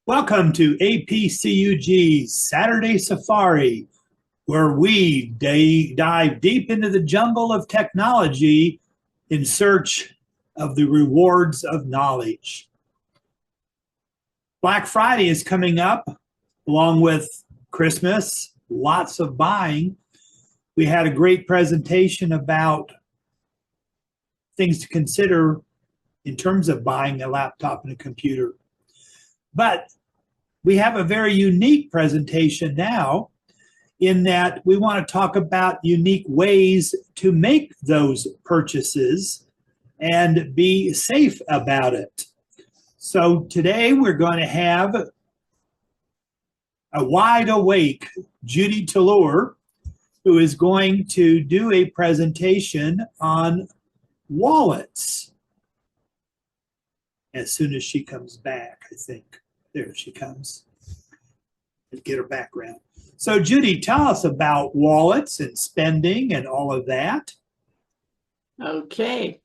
Welcome to APCUG's Saturday Safari, where we dive deep into the jungle of technology in search of the rewards of knowledge. Black Friday is coming up, along with Christmas, lots of buying. We had a great presentation about things to consider in terms of buying a laptop and a computer. But we have a very unique presentation now in that we want to talk about unique ways to make those purchases and be safe about it. So today we're going to have a wide awake Judy Taylour, who is going to do a presentation on wallets as soon as she comes back, I think. There she comes. Let's get her background. So Judy, tell us about wallets and spending and all of that. Okay.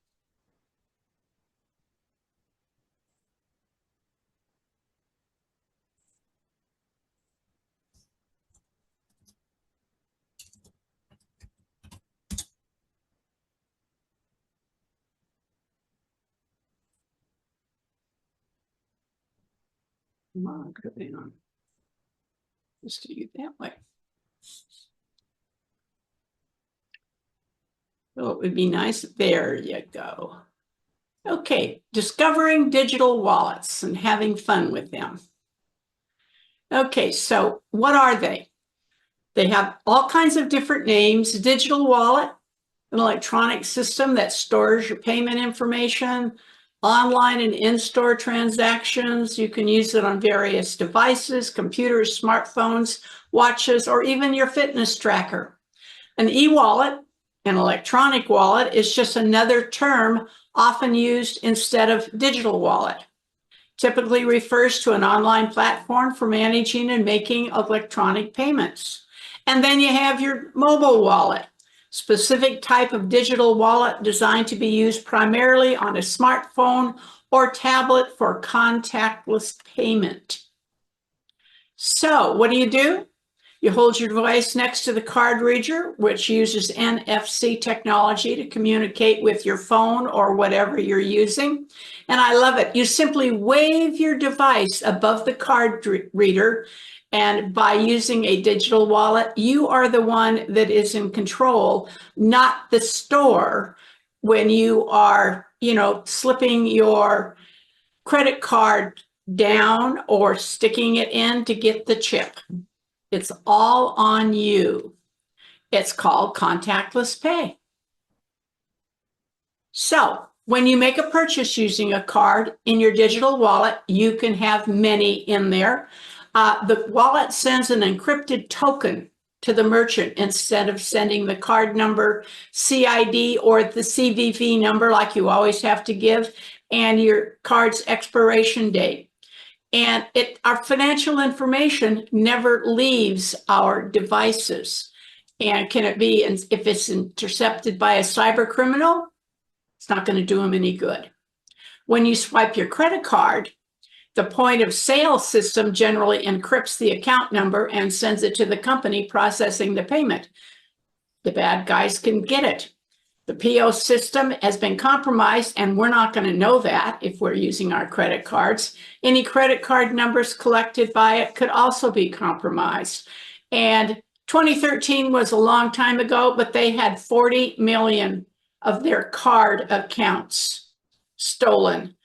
Come on, go down. Just do it that way. So it would be nice. There you go. Okay, discovering digital wallets and having fun with them. Okay, so what are they? They have all kinds of different names. Digital wallet, an electronic system that stores your payment information, online and in-store transactions. You can use it on various devices, computers, smartphones, watches, or even your fitness tracker. An e-wallet, an electronic wallet, is just another term often used instead of digital wallet. Typically refers to an online platform for managing and making electronic payments. And then you have your mobile wallet, specific type of digital wallet designed to be used primarily on a smartphone or tablet for contactless payment. So what do? You hold your device next to the card reader, which uses NFC technology to communicate with your phone or whatever you're using. And I love it. You simply wave your device above the card reader, and by using a digital wallet, you are the one that is in control, not the store when you are, slipping your credit card down or sticking it in to get the chip. It's all on you. It's called contactless pay. So when you make a purchase using a card in your digital wallet, you can have many in there. The wallet sends an encrypted token to the merchant instead of sending the card number, CID, or the CVV number like you always have to give, and your card's expiration date. And our financial information never leaves our devices. And can it be, if it's intercepted by a cyber criminal, it's not going to do them any good. When you swipe your credit card, the point of sale system generally encrypts the account number and sends it to the company processing the payment. The bad guys can get it. The PO system has been compromised, and we're not going to know that if we're using our credit cards. Any credit card numbers collected by it could also be compromised. And 2013 was a long time ago, but they had 40 million of their card accounts stolen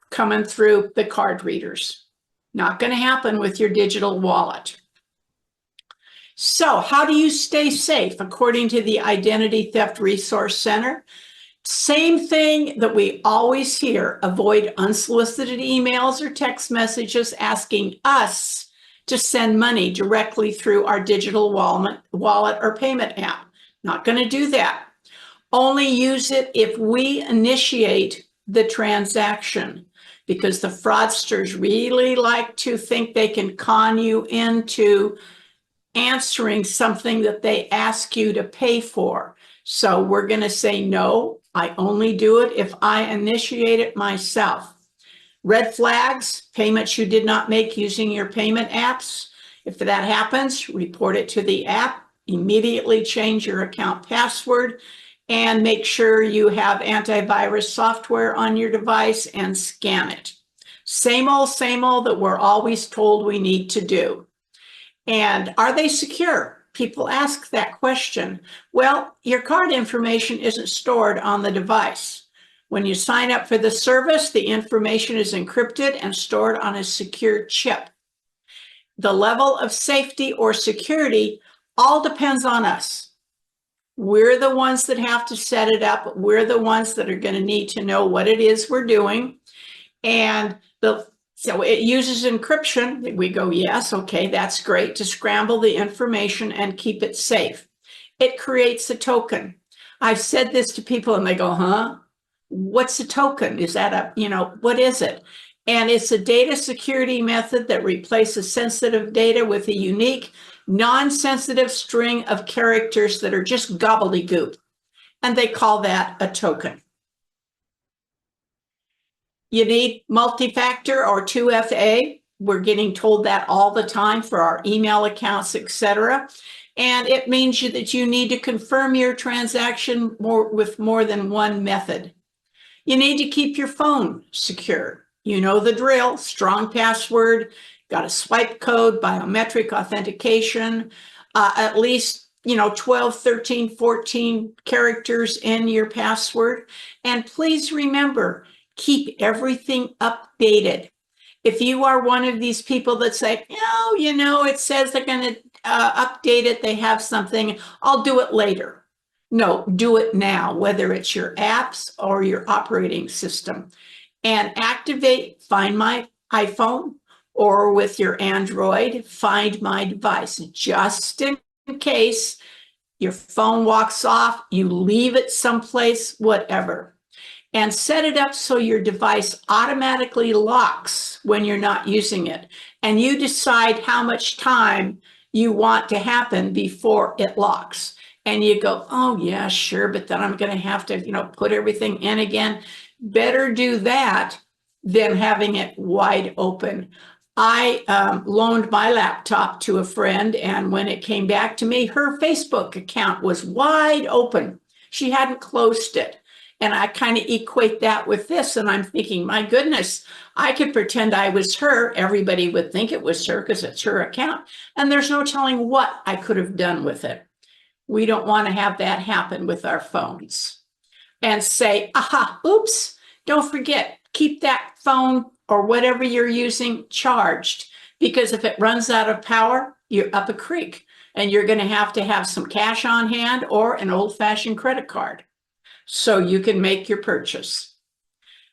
coming through the card readers. Not going to happen with your digital wallet. So how do you stay safe? According to the Identity Theft Resource Center, same thing that we always hear: avoid unsolicited emails or text messages asking us to send money directly through our digital wallet or payment app. Not going to do that. Only use it if we initiate the transaction, because the fraudsters really like to think they can con you into answering something that they ask you to pay for. So we're going to say, no, I only do it if I initiate it myself. Red flags, payments you did not make using your payment apps. If that happens, report it to the app, immediately change your account password, and make sure you have antivirus software on your device and scan it. Same old that we're always told we need to do. And are they secure? People ask that question. Well, your card information isn't stored on the device. When you sign up for the service, the information is encrypted and stored on a secure chip. The level of safety or security all depends on us. We're the ones that have to set it up. We're the ones that are going to need to know what it is we're doing. And so it uses encryption. We go, yes, okay, that's great, to scramble the information and keep it safe. It creates a token. I've said this to people and they go, huh? What's a token? Is that what is it? And it's a data security method that replaces sensitive data with a unique, non-sensitive string of characters that are just gobbledygook. And they call that a token. You need multi-factor or 2FA. We're getting told that all the time for our email accounts, etc. And it means that you need to confirm your transaction with more than one method. You need to keep your phone secure. You know the drill: strong password, got a swipe code, biometric authentication, at least 12, 13, 14 characters in your password. And please remember, keep everything updated. If you are one of these people that say, it says they're going to update it, they have something, I'll do it later. No, do it now, whether it's your apps or your operating system. And activate Find My iPhone, or with your Android, Find My Device, just in case your phone walks off, you leave it someplace, whatever. And set it up so your device automatically locks when you're not using it. And you decide how much time you want to happen before it locks. And you go, oh yeah, sure, but then I'm going to have to, put everything in again. Better do that than having it wide open. I loaned my laptop to a friend, and when it came back to me, her Facebook account was wide open. She hadn't closed it. And I kind of equate that with this, and I'm thinking, my goodness, I could pretend I was her. Everybody would think it was her because it's her account, and there's no telling what I could have done with it. We don't want to have that happen with our phones. And say, aha, oops, don't forget, keep that phone or whatever you're using charged, because if it runs out of power, you're up a creek, and you're going to have some cash on hand or an old-fashioned credit card so you can make your purchase.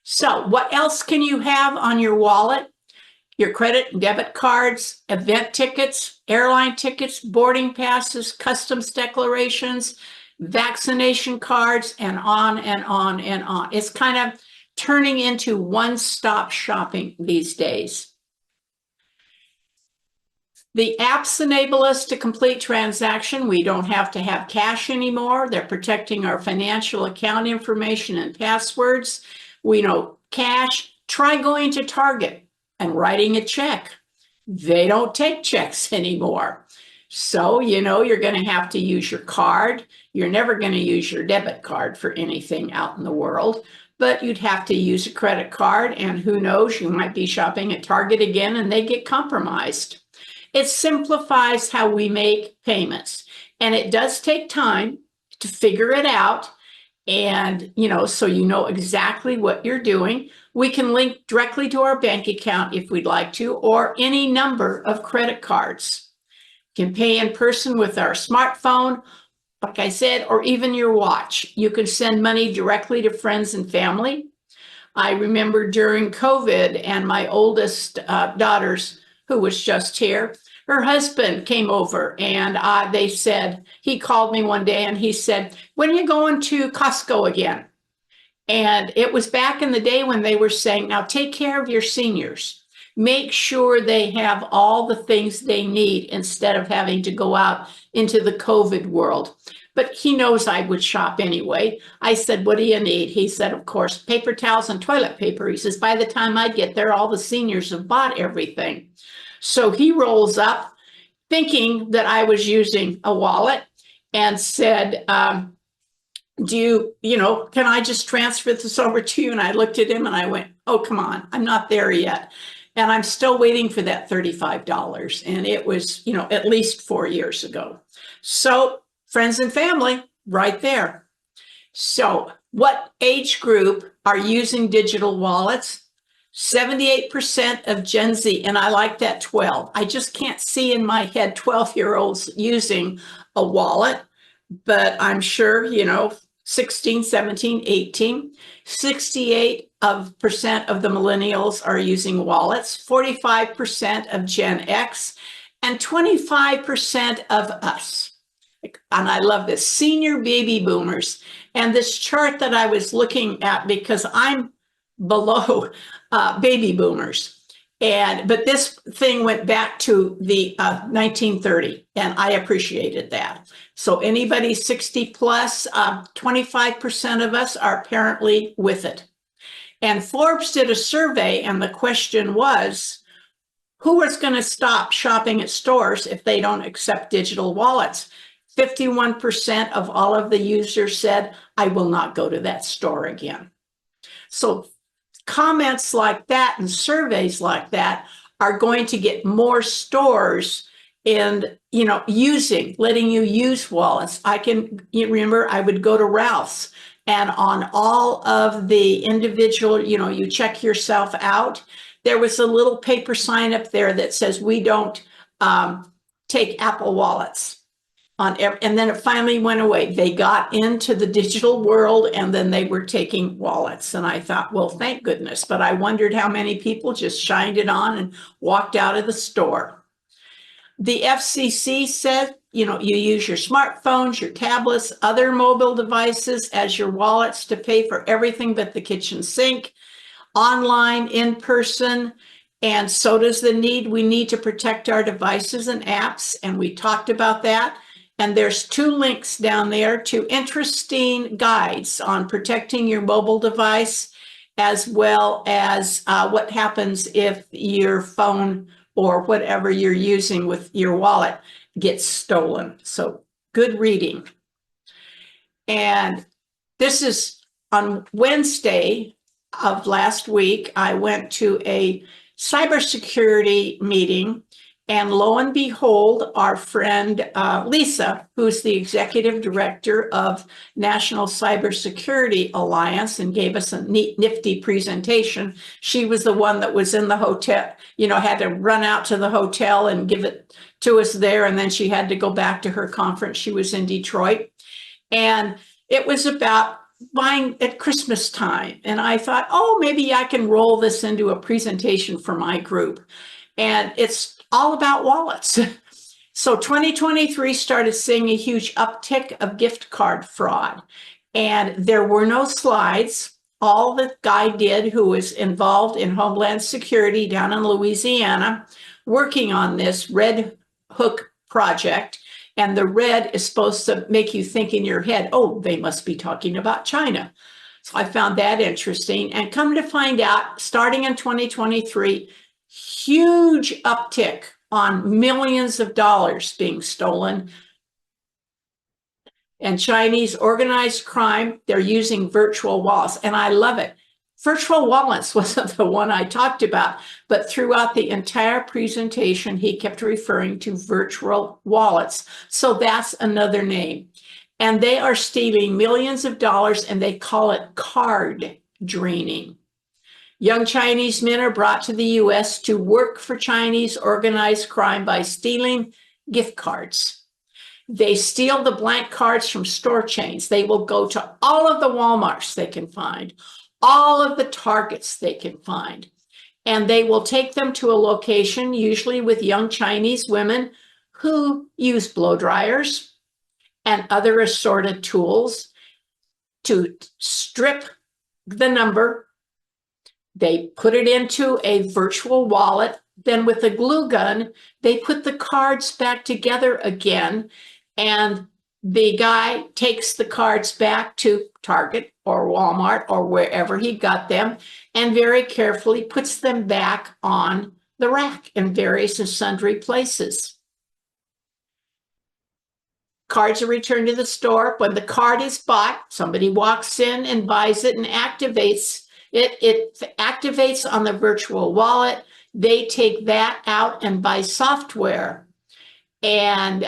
So what else can you have on your wallet? Your credit and debit cards, event tickets, airline tickets, boarding passes, customs declarations, vaccination cards, and on and on and on. It's kind of turning into one-stop shopping these days. The apps enable us to complete transaction. We don't have to have cash anymore. They're protecting our financial account information and passwords. We know cash. Try going to Target and writing a check. They don't take checks anymore. So, you're going to have to use your card. You're never going to use your debit card for anything out in the world, but you'd have to use a credit card, and who knows, you might be shopping at Target again and they get compromised. It simplifies how we make payments, and it does take time to figure it out. And, so exactly what you're doing. We can link directly to our bank account if we'd like to, or any number of credit cards. You can pay in person with our smartphone, like I said, or even your watch. You can send money directly to friends and family. I remember during COVID, and my oldest daughters, who was just here, her husband came over, and they said, he called me one day and he said, when are you going to Costco again? And it was back in the day when they were saying, now take care of your seniors. Make sure they have all the things they need instead of having to go out into the COVID world. but he knows I would shop anyway. I said, what do you need? He said, of course, paper towels and toilet paper. He says, by the time I get there, all the seniors have bought everything. So he rolls up thinking that I was using a wallet and said, can I just transfer this over to you? And I looked at him and I went, oh, come on, I'm not there yet. And I'm still waiting for that $35. And it was, at least 4 years ago. So friends and family right there. So what age group are using digital wallets? 78% of Gen Z, and I like that 12. I just can't see in my head 12-year-olds using a wallet, but I'm sure, 16, 17, 18. 68% of the millennials are using wallets, 45% of Gen X, and 25% of us. And I love this, senior baby boomers. And this chart that I was looking at, because I'm below baby boomers. But this thing went back to the 1930, and I appreciated that. So anybody 60 plus, 25% of us are apparently with it. And Forbes did a survey, and the question was, who is going to stop shopping at stores if they don't accept digital wallets? 51% of all of the users said, I will not go to that store again. So comments like that and surveys like that are going to get more stores and, letting you use wallets. You remember I would go to Ralph's, and on all of the individual, you check yourself out, there was a little paper sign up there that says, we don't take Apple wallets. And then it finally went away. They got into the digital world, and then they were taking wallets. And I thought, well, thank goodness. But I wondered how many people just shined it on and walked out of the store. The FCC said, you use your smartphones, your tablets, other mobile devices as your wallets to pay for everything but the kitchen sink, online, in person. And so does the need. We need to protect our devices and apps. And we talked about that. And there's 2 links down there to interesting guides on protecting your mobile device, as well as what happens if your phone or whatever you're using with your wallet gets stolen. So good reading. And this is on Wednesday of last week. I went to a cybersecurity meeting. And lo and behold, our friend Lisa, who's the executive director of National Cybersecurity Alliance, and gave us a neat, nifty presentation. She was the one that was in the hotel, had to run out to the hotel and give it to us there. And then she had to go back to her conference. She was in Detroit. And it was about buying at Christmas time. And I thought, oh, maybe I can roll this into a presentation for my group. And it's all about wallets. So 2023 started seeing a huge uptick of gift card fraud. And there were no slides. All the guy did, who was involved in Homeland Security down in Louisiana, working on this Red Hook project. And the red is supposed to make you think in your head, oh, they must be talking about China. So I found that interesting. And come to find out, starting in 2023, huge uptick on millions of dollars being stolen. And Chinese organized crime, they're using virtual wallets. And I love it. Virtual wallets wasn't the one I talked about, but throughout the entire presentation, he kept referring to virtual wallets. So that's another name. And they are stealing millions of dollars, and they call it card draining. Young Chinese men are brought to the U.S. to work for Chinese organized crime by stealing gift cards. They steal the blank cards from store chains. They will go to all of the Walmarts they can find, all of the Targets they can find, and they will take them to a location, usually with young Chinese women who use blow dryers and other assorted tools to strip the number. They put it into a virtual wallet. Then with a glue gun, they put the cards back together again, and The guy takes the cards back to Target or Walmart or wherever he got them and very carefully puts them back on the rack in various and sundry places. Cards are returned to the store. When the card is bought, somebody walks in and buys it and activates it. It activates on the virtual wallet. They take that out and buy software. And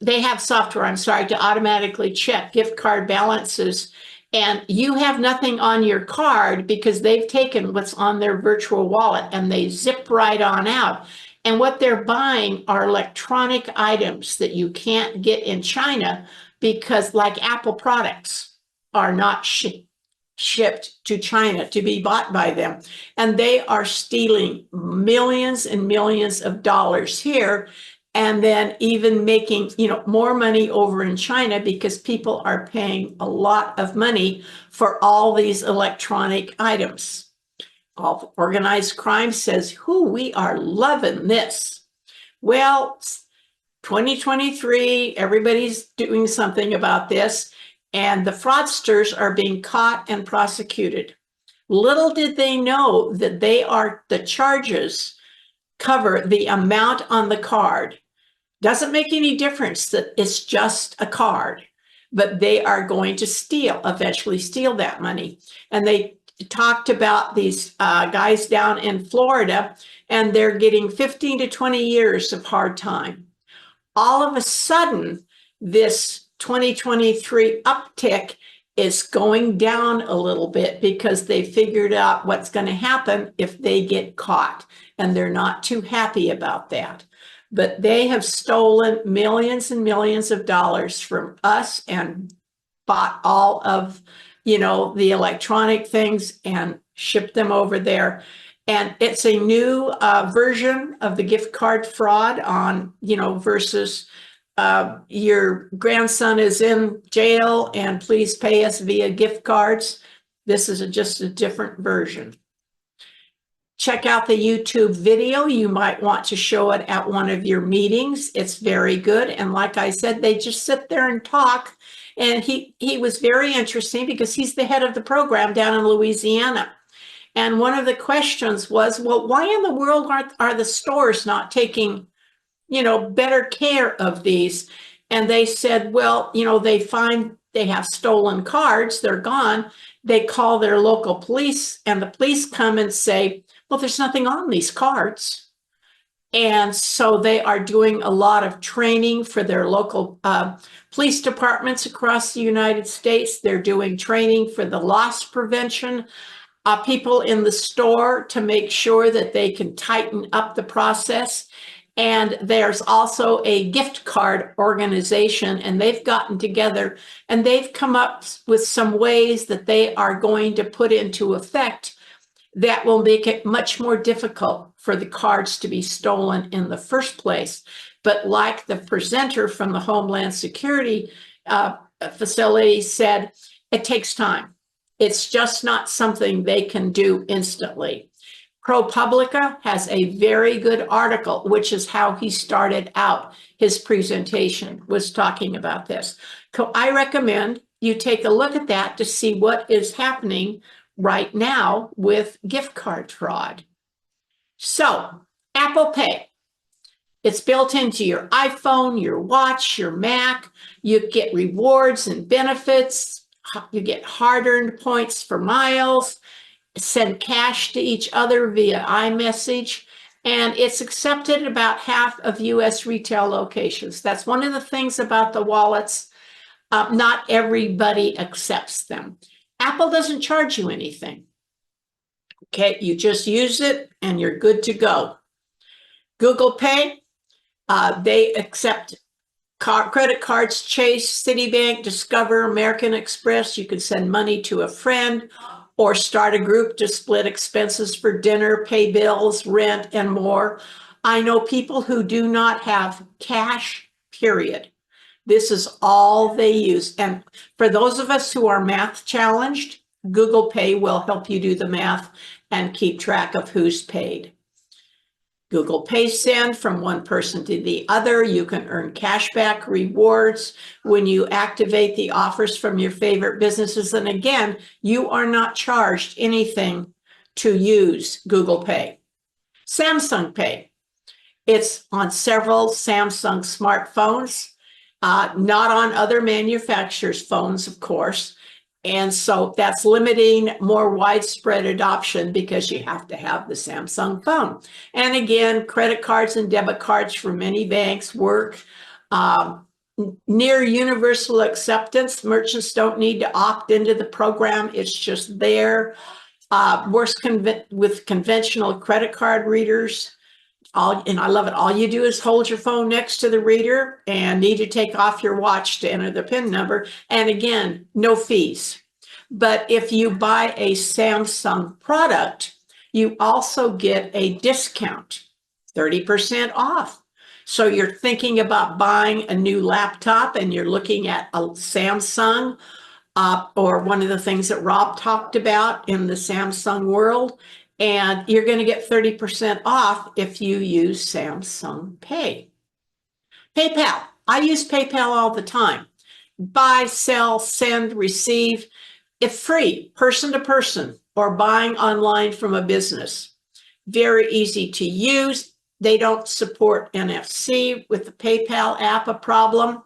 they have software, I'm sorry, to automatically check gift card balances. And you have nothing on your card because they've taken what's on their virtual wallet and they zip right on out. And what they're buying are electronic items that you can't get in China because, like Apple products, are not shipped to China to be bought by them. And they are stealing millions and millions of dollars here, and then even making, more money over in China because people are paying a lot of money for all these electronic items. All organized crime says, we are loving this. Well, 2023, everybody's doing something about this, and the fraudsters are being caught and prosecuted. Little did they know that the charges cover the amount on the card. Doesn't make any difference that it's just a card, but they are going to eventually steal that money. And they talked about these guys down in Florida, and they're getting 15 to 20 years of hard time. All of a sudden, this 2023 uptick is going down a little bit because they figured out what's going to happen if they get caught, and they're not too happy about that. But they have stolen millions and millions of dollars from us and bought all of, the electronic things and shipped them over there. And it's a new version of the gift card fraud on, versus your grandson is in jail and please pay us via gift cards. This is just a different version. Check out the YouTube video. You might want to show it at one of your meetings. It's very good. And like I said, they just sit there and talk. And he was very interesting because he's the head of the program down in Louisiana. And one of the questions was, well, why in the world are the stores not taking, better care of these? And they said, well, they find they have stolen cards, they're gone. They call their local police and the police come and say, well, there's nothing on these cards. And so they are doing a lot of training for their local police departments across the United States. They're doing training for the loss prevention people in the store to make sure that they can tighten up the process. And there's also a gift card organization, and they've gotten together and they've come up with some ways that they are going to put into effect that will make it much more difficult for the cards to be stolen in the first place. But like the presenter from the Homeland Security facility said, it takes time. It's just not something they can do instantly. ProPublica has a very good article, which is how he started out his presentation, was talking about this. So I recommend you take a look at that to see what is happening right now with gift card fraud. So Apple Pay, it's built into your iPhone, your watch, your Mac. You get rewards and benefits. You get hard-earned points for miles, send cash to each other via iMessage, and it's accepted about half of US retail locations. That's one of the things about the wallets. Not everybody accepts them. Apple doesn't charge you anything. Okay, you just use it and you're good to go. Google Pay, they accept credit cards, Chase, Citibank, Discover, American Express. You can send money to a friend or start a group to split expenses for dinner, pay bills, rent, and more. I know people who do not have cash, period. This is all they use. And for those of us who are math challenged, Google Pay will help you do the math and keep track of who's paid. Google Pay send from one person to the other. You can earn cashback rewards when you activate the offers from your favorite businesses. And again, you are not charged anything to use Google Pay. Samsung Pay. It's on several Samsung smartphones, not on other manufacturers' phones, of course. And so that's limiting more widespread adoption because you have to have the Samsung phone. And again, credit cards and debit cards for many banks work. Near universal acceptance, merchants don't need to opt into the program. It's just there. Works with conventional credit card readers. And I love it. All you do is hold your phone next to the reader and need to take off your watch to enter the PIN number. And again, no fees. But if you buy a Samsung product, you also get a discount, 30% off. So you're thinking about buying a new laptop and you're looking at a Samsung or one of the things that Rob talked about in the Samsung world. And you're going to get 30% off if you use Samsung Pay. PayPal. I use PayPal all the time. Buy, sell, send, receive. It's free, person to person, or buying online from a business. Very easy to use. They don't support NFC with the PayPal app, a problem.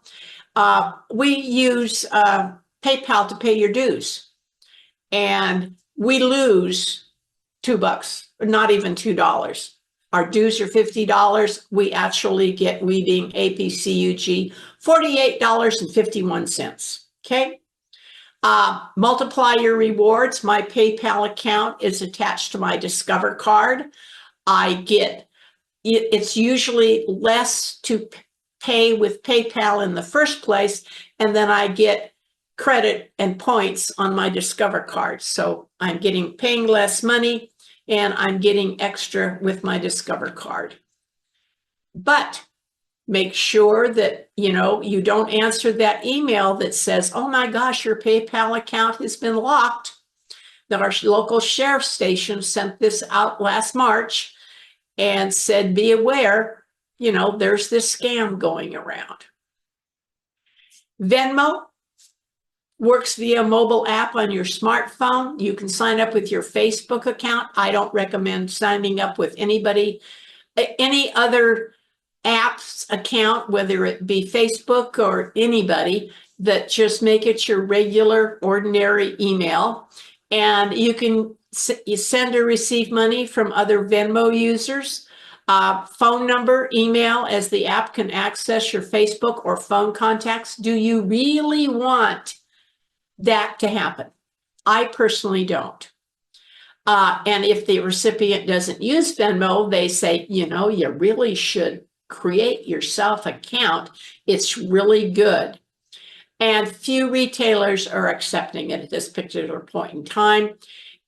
We use PayPal to pay your dues. And we lose $2, not even $2. Our dues are $50. We actually get, we being APCUG, $48.51. Okay. Multiply your rewards. My PayPal account is attached to my Discover card. I get, it's usually less to pay with PayPal in the first place, and then I get credit and points on my Discover card. So I'm paying less money and I'm getting extra with my Discover card. But make sure that, you don't answer that email that says, oh my gosh, your PayPal account has been locked. That our local sheriff station sent this out last March and said, be aware, there's this scam going around. Venmo works via mobile app on your smartphone. You can sign up with your Facebook account. I don't recommend signing up with any other app's account, whether it be Facebook or anybody, that just make it your regular, ordinary email. And you can send or receive money from other Venmo users. Phone number, email, as the app can access your Facebook or phone contacts. Do you really want that to happen? I personally don't. And if the recipient doesn't use Venmo, they say, you really should create yourself an account. It's really good. And few retailers are accepting it at this particular point in time.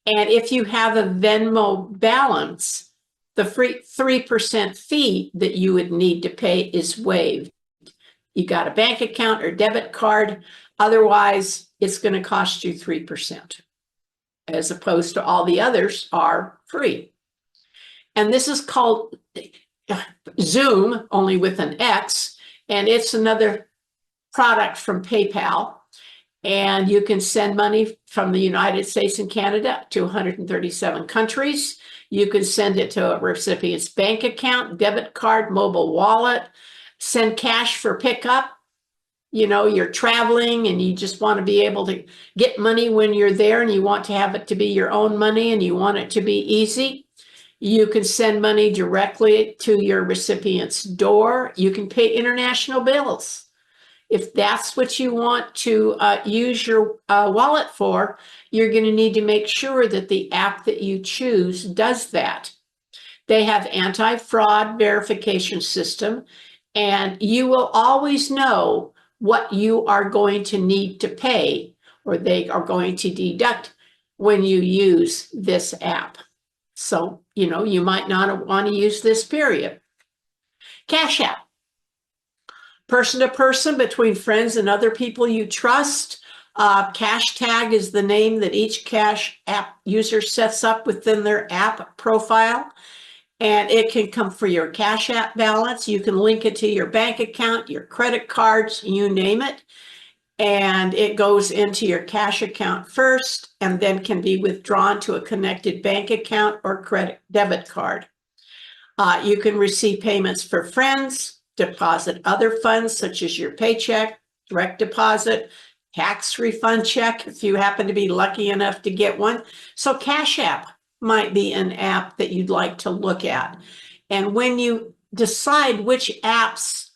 And if you have a Venmo balance, the free 3% fee that you would need to pay is waived. You got a bank account or debit card. Otherwise, it's going to cost you 3%, as opposed to all the others are free. And this is called Zoom, only with an X, and it's another product from PayPal. And you can send money from the United States and Canada to 137 countries. You can send it to a recipient's bank account, debit card, mobile wallet, send cash for pickup. You're traveling and you just want to be able to get money when you're there and you want to have it to be your own money and you want it to be easy. You can send money directly to your recipient's door. You can pay international bills. If that's what you want to use your wallet for, you're going to need to make sure that the app that you choose does that. They have anti-fraud verification system, and you will always know what you are going to need to pay, or they are going to deduct when you use this app. So, you might not want to use this, period. Cash App. Person to person, between friends and other people you trust. Cash tag is the name that each Cash App user sets up within their app profile. And it can come for your Cash App balance. You can link it to your bank account, your credit cards, you name it. And it goes into your cash account first and then can be withdrawn to a connected bank account or credit debit card. You can receive payments for friends, deposit other funds such as your paycheck, direct deposit, tax refund check if you happen to be lucky enough to get one. So Cash App might be an app that you'd like to look at. And when you decide which apps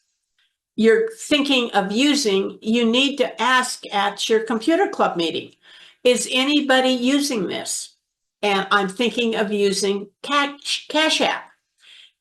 you're thinking of using, you need to ask at your computer club meeting, is anybody using this? And I'm thinking of using Cash App.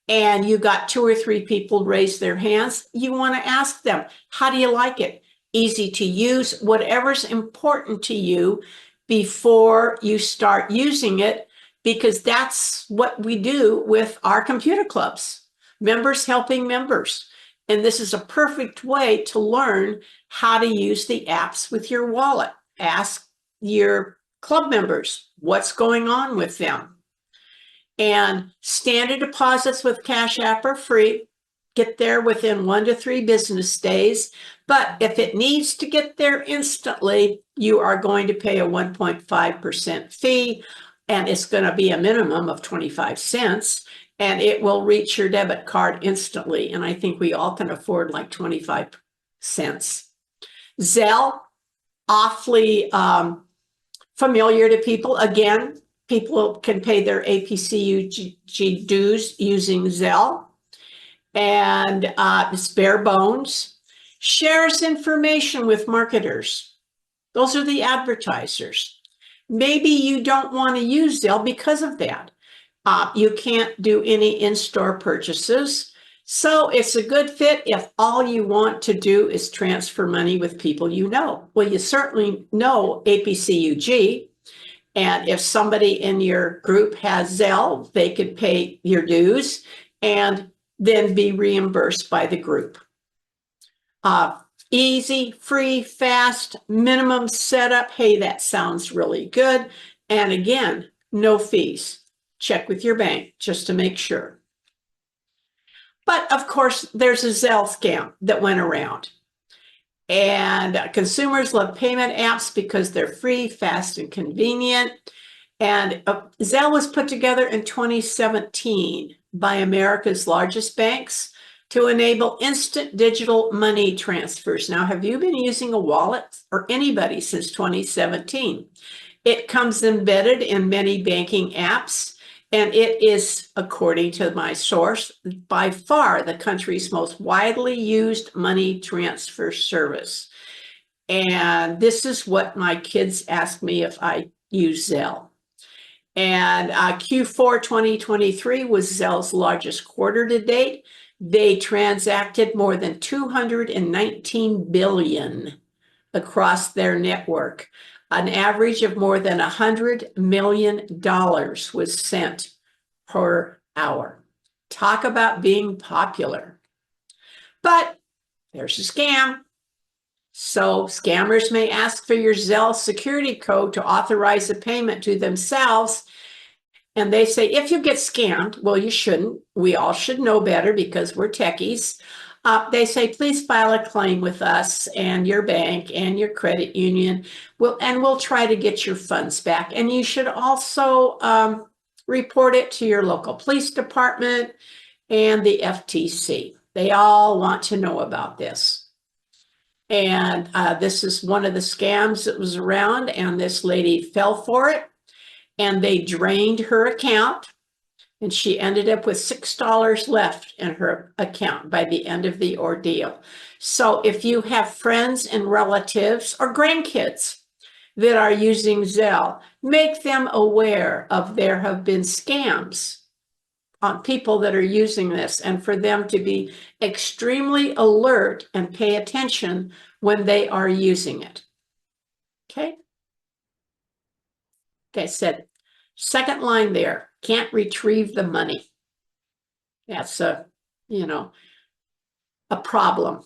And you got 2 or 3 people raise their hands. You want to ask them, how do you like it? Easy to use, whatever's important to you before you start using it, because that's what we do with our computer clubs, members helping members. And this is a perfect way to learn how to use the apps with your wallet. Ask your club members what's going on with them. And standard deposits with Cash App are free. Get there within 1 to 3 business days. But if it needs to get there instantly, you are going to pay a 1.5% fee, and it's going to be a minimum of 25 cents, and it will reach your debit card instantly. And I think we all can afford like 25 cents. Zelle, awfully familiar to people. Again, people can pay their APCUG dues using Zelle, and it's bare bones. Shares information with marketers. Those are the advertisers. Maybe you don't want to use Zelle because of that. You can't do any in-store purchases. So it's a good fit if all you want to do is transfer money with people you know. Well, you certainly know APCUG. And if somebody in your group has Zelle, they could pay your dues and then be reimbursed by the group. Easy, free, fast, minimum setup. Hey, that sounds really good. And again, no fees. Check with your bank just to make sure. But of course, there's a Zelle scam that went around. And consumers love payment apps because they're free, fast, and convenient. And Zelle was put together in 2017 by America's largest banks to enable instant digital money transfers. Now, have you been using a wallet, or anybody, since 2017? It comes embedded in many banking apps, and it is, according to my source, by far the country's most widely used money transfer service. And this is what my kids ask me if I use Zelle. And Q4 2023 was Zelle's largest quarter to date. They transacted more than 219 billion across their network. An average of more than $100 million was sent per hour. Talk about being popular. But there's a scam. So scammers may ask for your Zelle security code to authorize a payment to themselves. And they say, if you get scammed, well, you shouldn't. We all should know better because we're techies. They say, please file a claim with us and your bank and your credit union. We'll try to get your funds back. And you should also report it to your local police department and the FTC. They all want to know about this. And this is one of the scams that was around, and this lady fell for it, and they drained her account, and she ended up with $6 left in her account by the end of the ordeal. So if you have friends and relatives or grandkids that are using Zelle, make them aware of there have been scams on people that are using this, and for them to be extremely alert and pay attention when they are using it. Okay. Okay, said second line there, can't retrieve the money. That's a problem.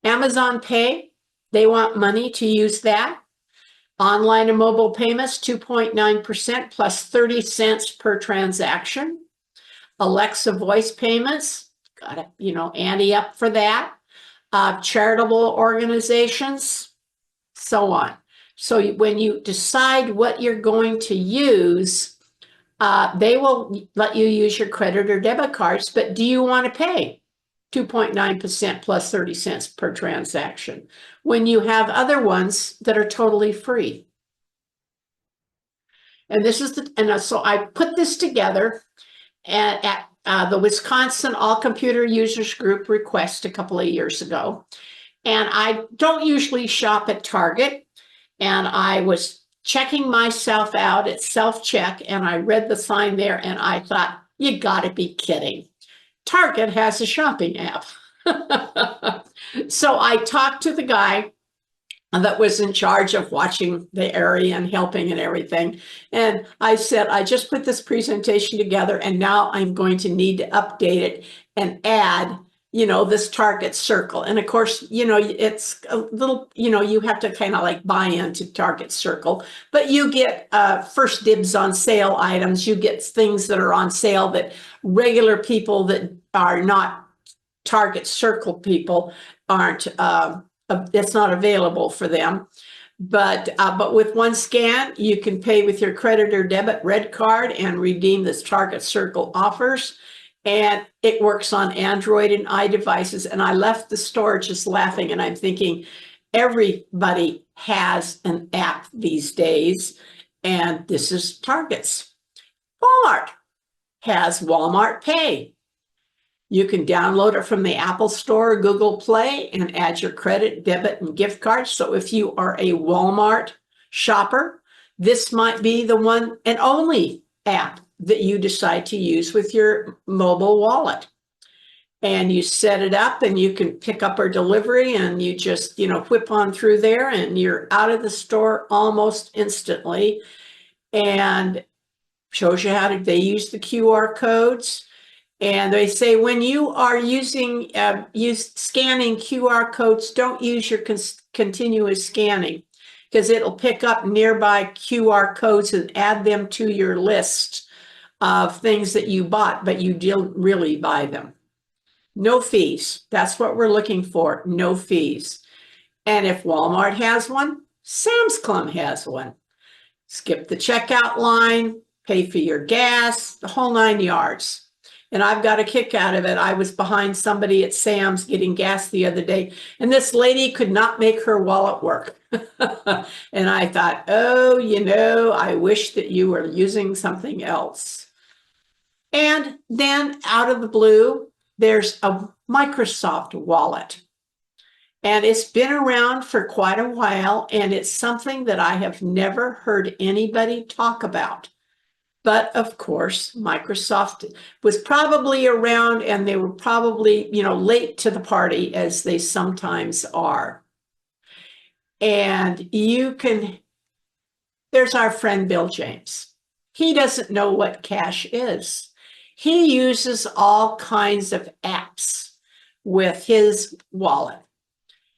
Amazon Pay, they want money to use that. Online and mobile payments, 2.9% plus 30 cents per transaction. Alexa voice payments, got to, you know, ante up for that. Charitable organizations, so on. So when you decide what you're going to use, they will let you use your credit or debit cards, but do you want to pay 2.9% plus 30 cents per transaction when you have other ones that are totally free? And this is so I put this together at the Wisconsin All Computer Users Group request a couple of years ago. And I don't usually shop at Target. And I was checking myself out at self-check, and I read the sign there, and I thought, you gotta be kidding. Target has a shopping app. So I talked to the guy that was in charge of watching the area and helping and everything. And I said, I just put this presentation together, and now I'm going to need to update it and add, you know, this Target circle. And of course, you know, it's a little, you know, you have to kind of like buy into Target circle, but you get first dibs on sale items. You get things that are on sale that regular people that are not Target circle people aren't, it's not available for them. But with one scan, you can pay with your credit or debit red card and redeem this Target circle offers. And it works on Android and iDevices. And I left the store just laughing, and I'm thinking, everybody has an app these days, and this is Target's. Walmart has Walmart Pay. You can download it from the Apple Store or Google Play and add your credit, debit, and gift cards. So if you are a Walmart shopper, this might be the one and only app that you decide to use with your mobile wallet. And you set it up, and you can pick up or delivery, and you just, you know, whip on through there, and you're out of the store almost instantly. And shows you how to, they use the QR codes. And they say when you are using, scanning QR codes, don't use your continuous scanning, because it'll pick up nearby QR codes and add them to your list of things that you bought, but you didn't really buy them. No fees. That's what we're looking for. No fees. And if Walmart has one, Sam's Club has one. Skip the checkout line, pay for your gas, the whole 9 yards. And I've got a kick out of it. I was behind somebody at Sam's getting gas the other day, and this lady could not make her wallet work. And I thought, oh, you know, I wish that you were using something else. And then out of the blue, there's a Microsoft wallet. And it's been around for quite a while, and it's something that I have never heard anybody talk about. But of course, Microsoft was probably around, and they were probably, you know, late to the party, as they sometimes are. And there's our friend Bill James. He doesn't know what cash is. He uses all kinds of apps with his wallet.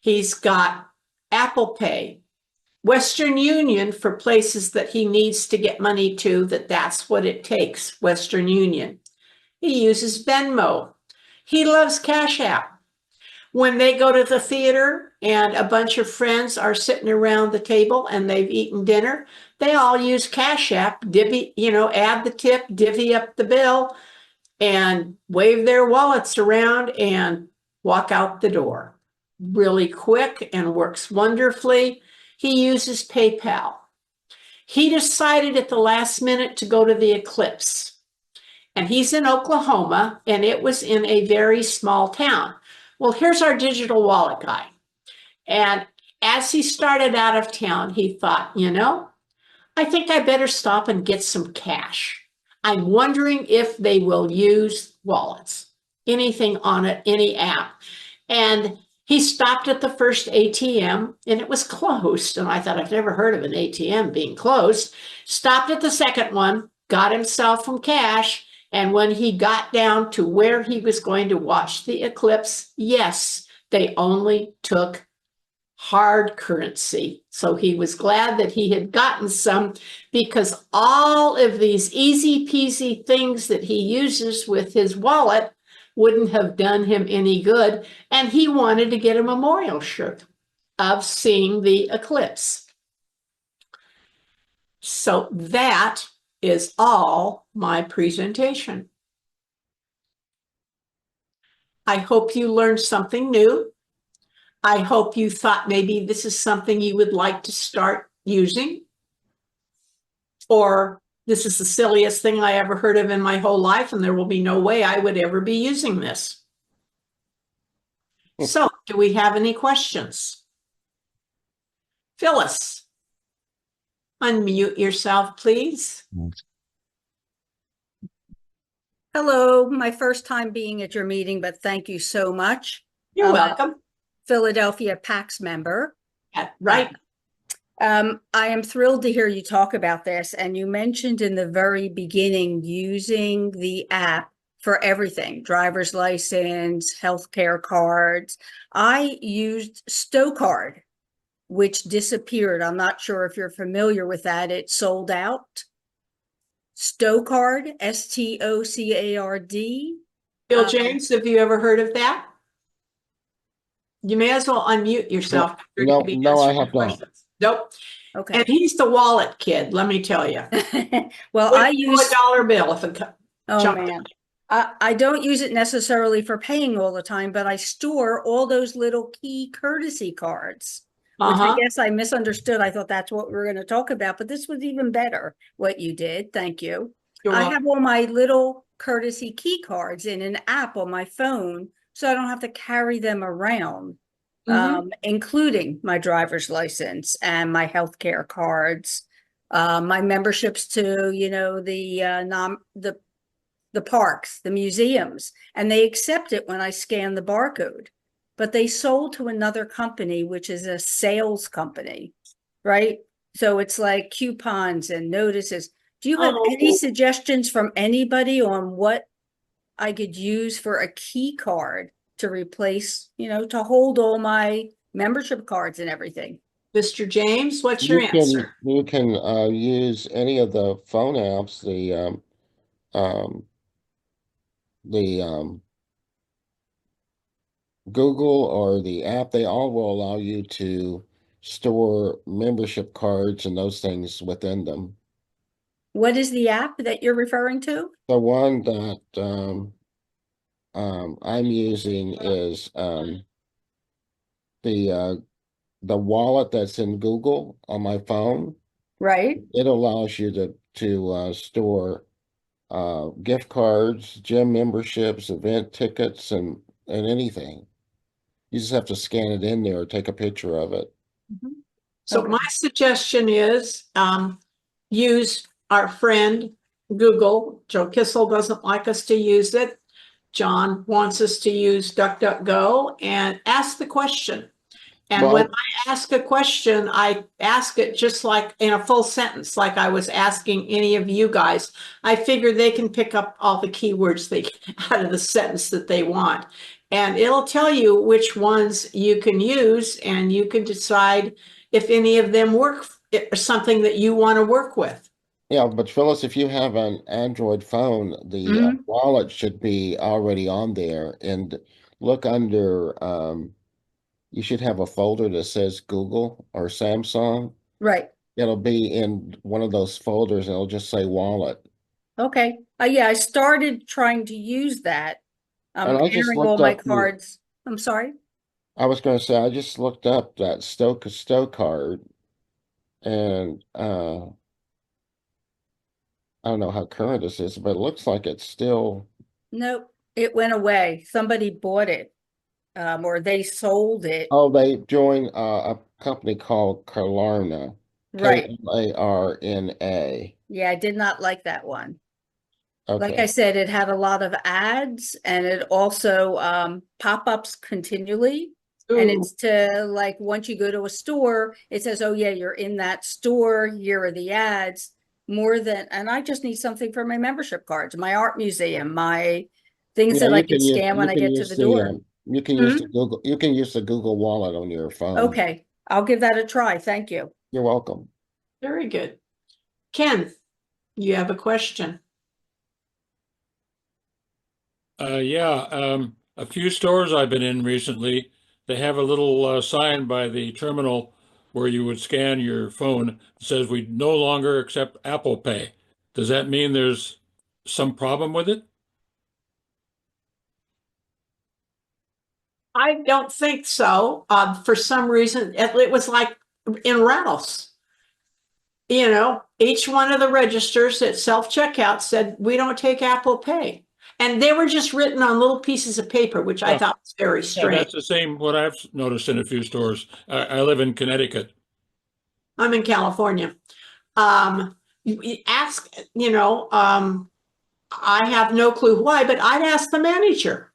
He's got Apple Pay, Western Union for places that he needs to get money to, that's what it takes, Western Union. He uses Venmo. He loves Cash App. When they go to the theater and a bunch of friends are sitting around the table and they've eaten dinner, they all use Cash App, divvy, you know, add the tip, divvy up the bill, and wave their wallets around and walk out the door. Really quick and works wonderfully. He uses PayPal. He decided at the last minute to go to the eclipse. And he's in Oklahoma, and it was in a very small town. Well, here's our digital wallet guy. And as he started out of town, he thought, you know, I think I better stop and get some cash. I'm wondering if they will use wallets, anything on it, any app. And he stopped at the first ATM, and it was closed. And I thought, I've never heard of an ATM being closed. Stopped at the second one, got himself some cash. And when he got down to where he was going to watch the eclipse, yes, they only took hard currency. So he was glad that he had gotten some, because all of these easy peasy things that he uses with his wallet wouldn't have done him any good. And he wanted to get a memorial shirt of seeing the eclipse. So that is all my presentation. I hope you learned something new. I hope you thought maybe this is something you would like to start using, or this is the silliest thing I ever heard of in my whole life, and there will be no way I would ever be using this. So, do we have any questions? Phyllis, unmute yourself, please. Hello, my first time being at your meeting, but thank you so much. You're welcome. Philadelphia PAX member. Right. I am thrilled to hear you talk about this. And you mentioned in the very beginning using the app for everything, driver's license, healthcare cards. I used StoCard, which disappeared. I'm not sure if you're familiar with that. It sold out. StoCard, STOCARD. Bill James, have you ever heard of that? You may as well unmute yourself. No, I have not. Nope. Okay. And he's the wallet kid, let me tell you. Well, I use a dollar bill if it oh man. I don't use it necessarily for paying all the time, but I store all those little key courtesy cards, which I guess I misunderstood. I thought that's what we were going to talk about, but this was even better what you did. Thank you. I have all my little courtesy key cards in an app on my phone, so I don't have to carry them around, including my driver's license and my healthcare cards, my memberships to, you know, the parks, the museums, and they accept it when I scan the barcode. But they sold to another company, which is a sales company, right? So it's like coupons and notices. Do you have any suggestions from anybody on what I could use for a key card to replace, you know, to hold all my membership cards and everything? Mr. James, what's your answer? You can use any of the phone apps, the Google or the app. They all will allow you to store membership cards and those things within them. What is the app that you're referring to? The one that I'm using is the wallet that's in Google on my phone. Right. It allows you to store gift cards, gym memberships, event tickets, and anything. You just have to scan it in there or take a picture of it. So my suggestion is use our friend Google. Joe Kissel doesn't like us to use it. John wants us to use DuckDuckGo and ask the question. And when I ask a question, I ask it just like in a full sentence, like I was asking any of you guys. I figure they can pick up all the keywords out of the sentence that they want. And it'll tell you which ones you can use, and you can decide if any of them work or something that you want to work with. Yeah, but Phyllis, if you have an Android phone, the wallet should be already on there. And look under, you should have a folder that says Google or Samsung. Right. It'll be in one of those folders and it'll just say wallet. Okay. Yeah, I started trying to use that. Entering all my cards. I'm sorry. I was going to say, I just looked up that StoCard, and I don't know how current this is, but it looks like it's still. Nope, it went away. Somebody bought it, or they sold it. Oh, they joined a company called Klarna. Right. Klarna. Yeah, I did not like that one. Okay. Like I said, it had a lot of ads, and it also pop-ups continually. Ooh. And it's to, like, once you go to a store, it says, oh yeah, you're in that store, here are the ads, and I just need something for my membership cards, my art museum, my things that I can scan when I get to the door. You can use the Google Wallet on your phone. Okay. I'll give that a try. Thank you. You're welcome. Very good. Ken, you have a question? Yeah, a few stores I've been in recently, they have a little sign by the terminal where you would scan your phone that says we no longer accept Apple Pay. Does that mean there's some problem with it? I don't think so. For some reason, it was like in Ralph's. You know, each one of the registers at self-checkout said, we don't take Apple Pay. And they were just written on little pieces of paper, which I Yeah. thought was very Yeah, strange. that's the same what I've noticed in a few stores. I live in Connecticut. I'm in California. You ask, I have no clue why, but I'd ask the manager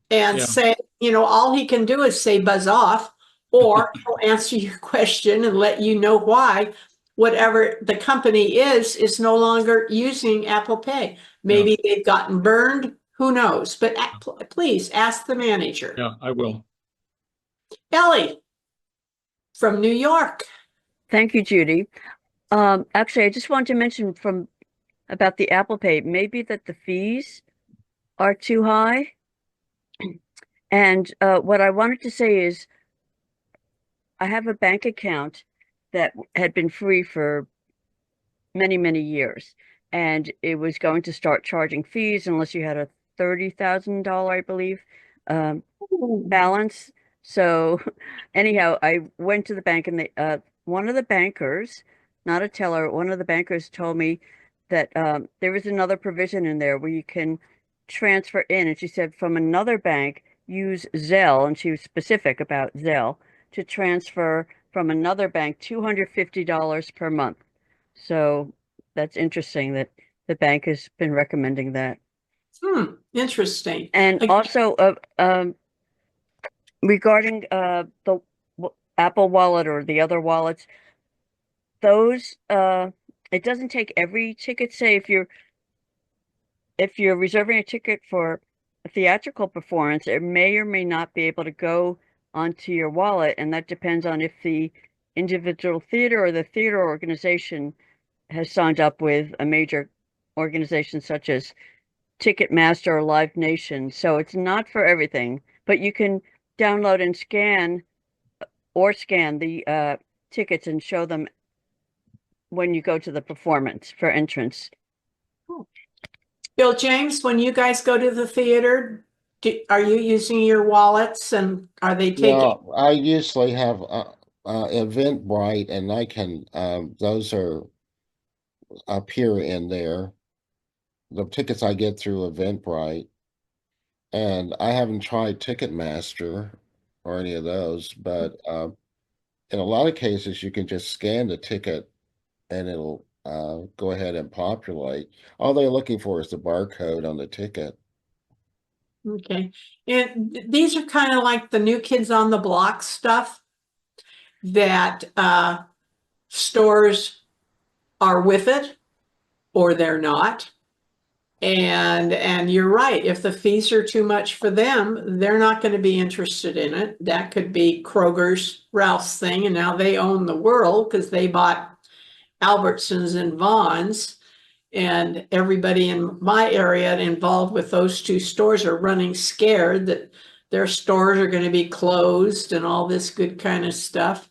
and Yeah. say, all he can do is say buzz off, or he'll answer your question and let you know why whatever the company is no longer using Apple Pay. Maybe they've gotten burned, who knows? But please ask the manager. Yeah, I will. Ellie from New York. Thank you, Judy. Actually, I just wanted to mention about the Apple Pay, maybe that the fees are too high. And what I wanted to say is I have a bank account that had been free for many, many years, and it was going to start charging fees unless you had a $30,000, I believe, balance. So anyhow, I went to the bank, and one of the bankers, not a teller, one of the bankers told me that there was another provision in there where you can transfer in, and she said from another bank, use Zelle, and she was specific about Zelle, to transfer from another bank $250 per month. So that's interesting that the bank has been recommending that. Interesting. And also, regarding the Apple Wallet or the other wallets, those it doesn't take every ticket. Say if you're reserving a ticket for a theatrical performance, it may or may not be able to go onto your wallet, and that depends on if the individual theater or the theater organization has signed up with a major organization such as Ticketmaster or Live Nation. So it's not for everything, but you can download and scan the tickets and show them when you go to the performance for entrance. Bill James, when you guys go to the theater, are you using your wallets, and are they taking? No, I usually have Eventbrite, and I can those are appear in there. The tickets I get through Eventbrite, and I haven't tried Ticketmaster or any of those, but in a lot of cases you can just scan the ticket and it'll go ahead and populate. All they're looking for is the barcode on the ticket. Okay. And these are kind of like the New Kids on the Block stuff that stores are with it or they're not. And you're right. If the fees are too much for them, they're not going to be interested in it. That could be Kroger's, Ralph's thing, and now they own the world because they bought Albertsons and Vons. And everybody in my area involved with those two stores are running scared that their stores are going to be closed and all this good kind of stuff.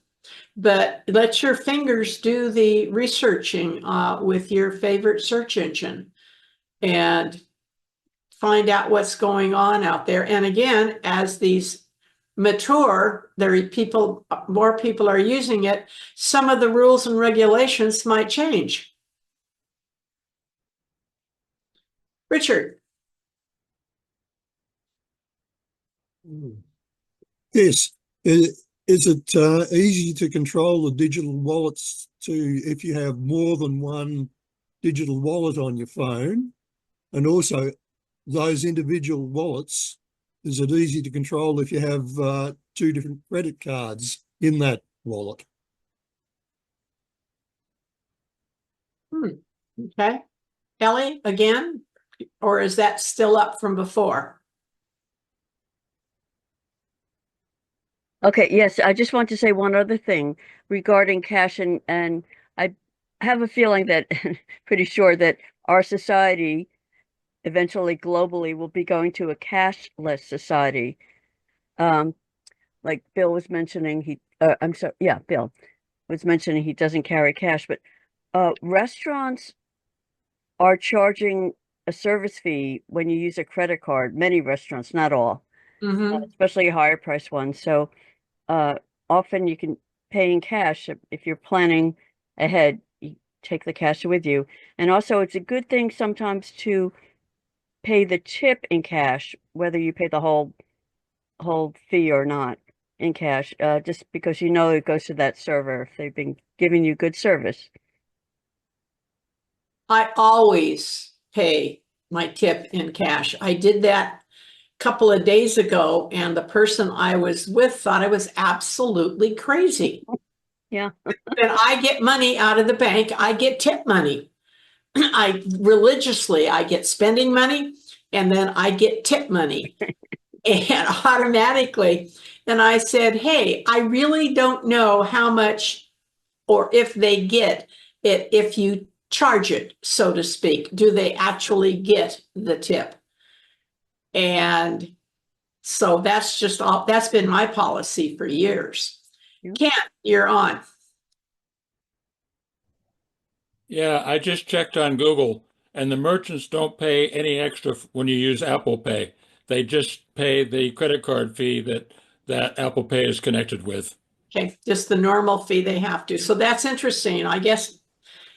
But let your fingers do the researching with your favorite search engine and find out what's going on out there. And again, as these mature, more people are using it, some of the rules and regulations might change. Richard. Yes. Is it easy to control the digital wallets if you have more than one digital wallet on your phone? And also those individual wallets, is it easy to control if you have two different credit cards in that wallet? Okay. Ellie, again, or is that still up from before? Okay, yes, I just want to say one other thing regarding cash, and I have a feeling that pretty sure that our society eventually globally will be going to a cashless society. Like Bill was mentioning, I'm sorry, yeah, Bill was mentioning he doesn't carry cash, but restaurants are charging a service fee when you use a credit card. Many restaurants, not all, especially higher price ones. So often you can pay in cash if you're planning ahead. You take the cash with you, and also it's a good thing sometimes to pay the tip in cash, whether you pay the whole fee or not in cash, just because you know it goes to that server if they've been giving you good service. I always pay my tip in cash. I did that a couple of days ago, and the person I was with thought I was absolutely crazy. Yeah. When I get money out of the bank, I get tip money. I get spending money, and then I get tip money. And automatically, and I said, hey, I really don't know how much or if they get it if you charge it, so to speak. Do they actually get the tip? And so that's just all, that's been my policy for years. Yeah. Kent, you're on. Yeah, I just checked on Google, and the merchants don't pay any extra when you use Apple Pay. They just pay the credit card fee that Apple Pay is connected with. Okay, just the normal fee they have to. So that's interesting. I guess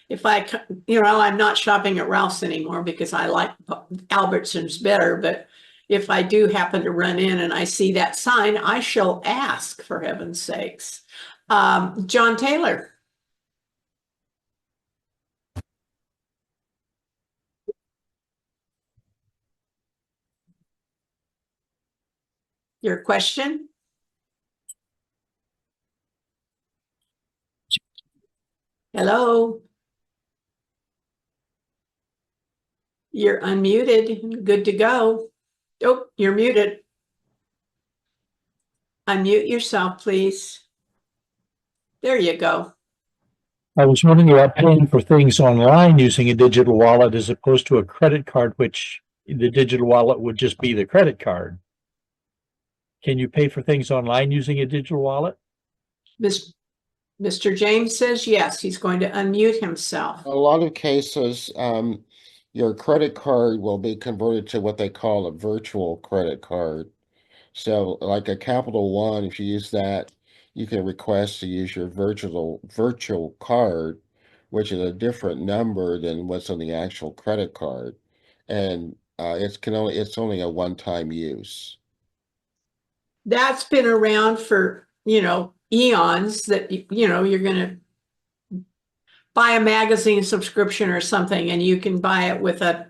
if I'm not shopping at Ralph's anymore because I like Albertsons better, but if I do happen to run in and I see that sign, I shall ask, for heaven's sakes. John Taylor. Your question? Hello? You're unmuted. Good to go. Oh, you're muted. Unmute yourself, please. There you go. I was wondering about paying for things online using a digital wallet as opposed to a credit card, which the digital wallet would just be the credit card. Can you pay for things online using a digital wallet? Mr. James says yes, he's going to unmute himself. A lot of cases, your credit card will be converted to what they call a virtual credit card. So like a Capital One, if you use that, you can request to use your virtual card, which is a different number than what's on the actual credit card. And it's only a one-time use. That's been around for, eons, that, you're going to buy a magazine subscription or something, and you can buy it with a